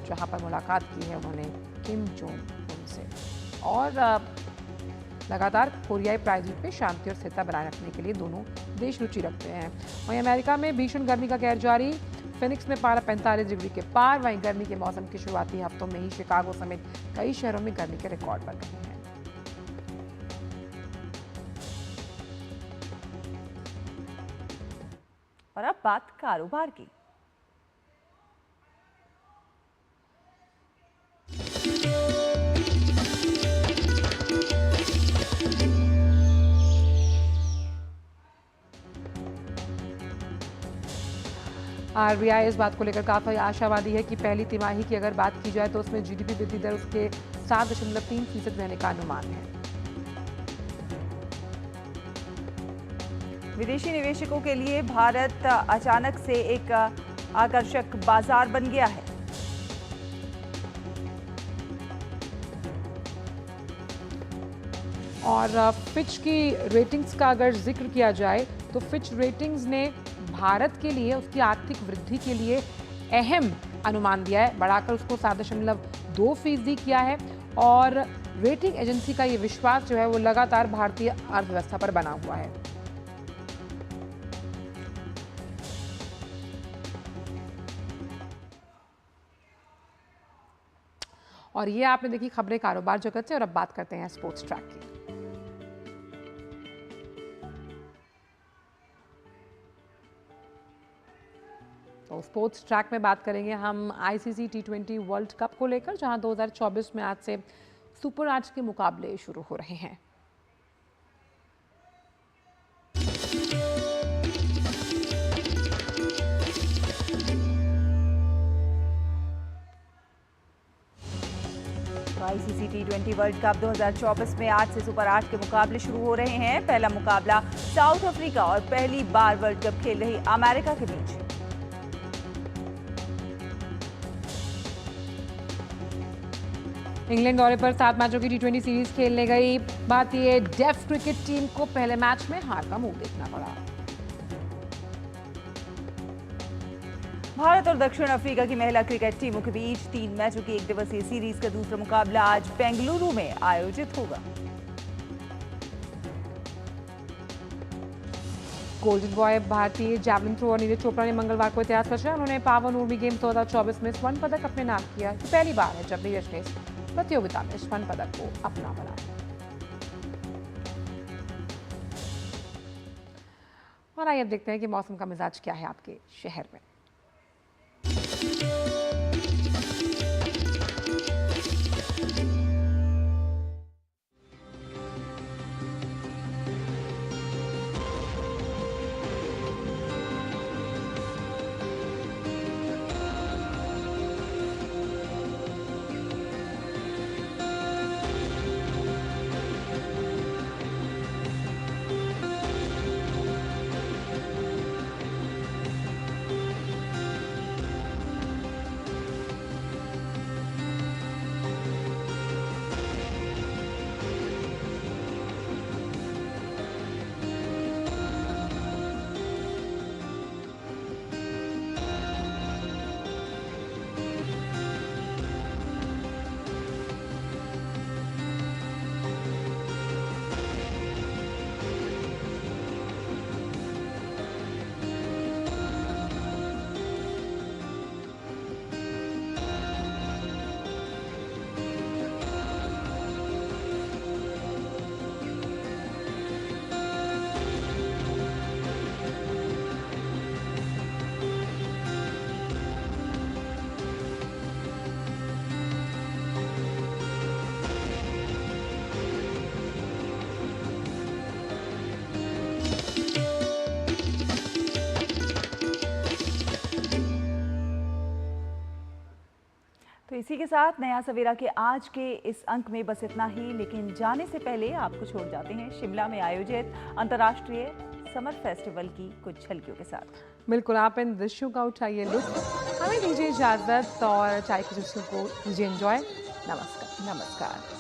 S2: जहां पर मुलाकात की है उन्होंने किम जोंग उन से और लगातार कोरियाई प्रायद्वीप में शांति और स्थिरता बनाए रखने के लिए दोनों देश रुचि रखते हैं। वहीं अमेरिका में भीषण गर्मी का कहर जारी। फिनिक्स में पारा 45 डिग्री के पार। वहीं गर्मी के मौसम के शुरुआती हफ्तों में ही शिकागो समेत कई शहरों में गर्मी के रिकॉर्ड बन रहे हैं।
S1: और अब बात कारोबार की।
S2: आरबीआई इस बात को लेकर काफी आशावादी है कि पहली तिमाही की अगर बात की जाए तो उसमें जीडीपी वृद्धि दर उसके 7.3% रहने का अनुमान है।
S1: विदेशी निवेशकों के लिए भारत अचानक से एक आकर्षक बाजार बन गया है।
S2: और फिच की रेटिंग्स का अगर जिक्र किया जाए तो फिच रेटिंग्स ने भारत के लिए उसकी आर्थिक वृद्धि के लिए अहम अनुमान दिया है, बढ़ाकर उसको 7.2% किया है। और रेटिंग एजेंसी का ये विश्वास जो है वो लगातार भारतीय अर्थव्यवस्था पर बना हुआ है। और ये आपने देखी खबरें कारोबार जगत से। और अब बात करते हैं स्पोर्ट्स ट्रैक की। तो स्पोर्ट्स ट्रैक में बात करेंगे हम आईसीसी T20 वर्ल्ड कप को लेकर, जहां 2024 में आज से सुपर 8 के मुकाबले शुरू हो रहे हैं।
S1: आईसीसी T20 वर्ल्ड कप 2024 में आज से सुपर 8 के मुकाबले शुरू हो रहे हैं। पहला मुकाबला साउथ अफ्रीका और पहली बार वर्ल्ड कप खेल रही अमेरिका के बीच।
S2: इंग्लैंड दौरे पर 7 मैचों की T20 सीरीज खेलने गई भारतीय डेफ क्रिकेट टीम को पहले मैच में हार का मुंह देखना पड़ा।
S1: भारत और दक्षिण अफ्रीका की महिला क्रिकेट टीमों के बीच 3 मैचों की एक दिवसीय सीरीज का दूसरा मुकाबला आज बेंगलुरु में आयोजित होगा।
S2: गोल्डन बॉय भारतीय जैवलिन थ्रोअर नीरज चोपड़ा ने मंगलवार को इतिहास रचा। उन्होंने पावन उर्मी गेम्स 2024 में स्वर्ण पदक अपने नाम किया। ये पहली बार है जब नीरज ने इस प्रतियोगिता में स्वर्ण पदक को अपना बनाया। और आइए अब देखते हैं कि मौसम का मिजाज क्या है आपके शहर में।
S1: तो इसी के साथ नया सवेरा के आज के इस अंक में बस इतना ही, लेकिन जाने से पहले आपको छोड़ जाते हैं शिमला में आयोजित अंतर्राष्ट्रीय समर फेस्टिवल की कुछ झलकियों के साथ।
S2: बिल्कुल, आप इन दृश्यों का उठाइए लुत्फ। हमें दीजिए इजाजत और चाय की चुस्कियों को दीजिए एंजॉय। नमस्कार।
S1: नमस्कार।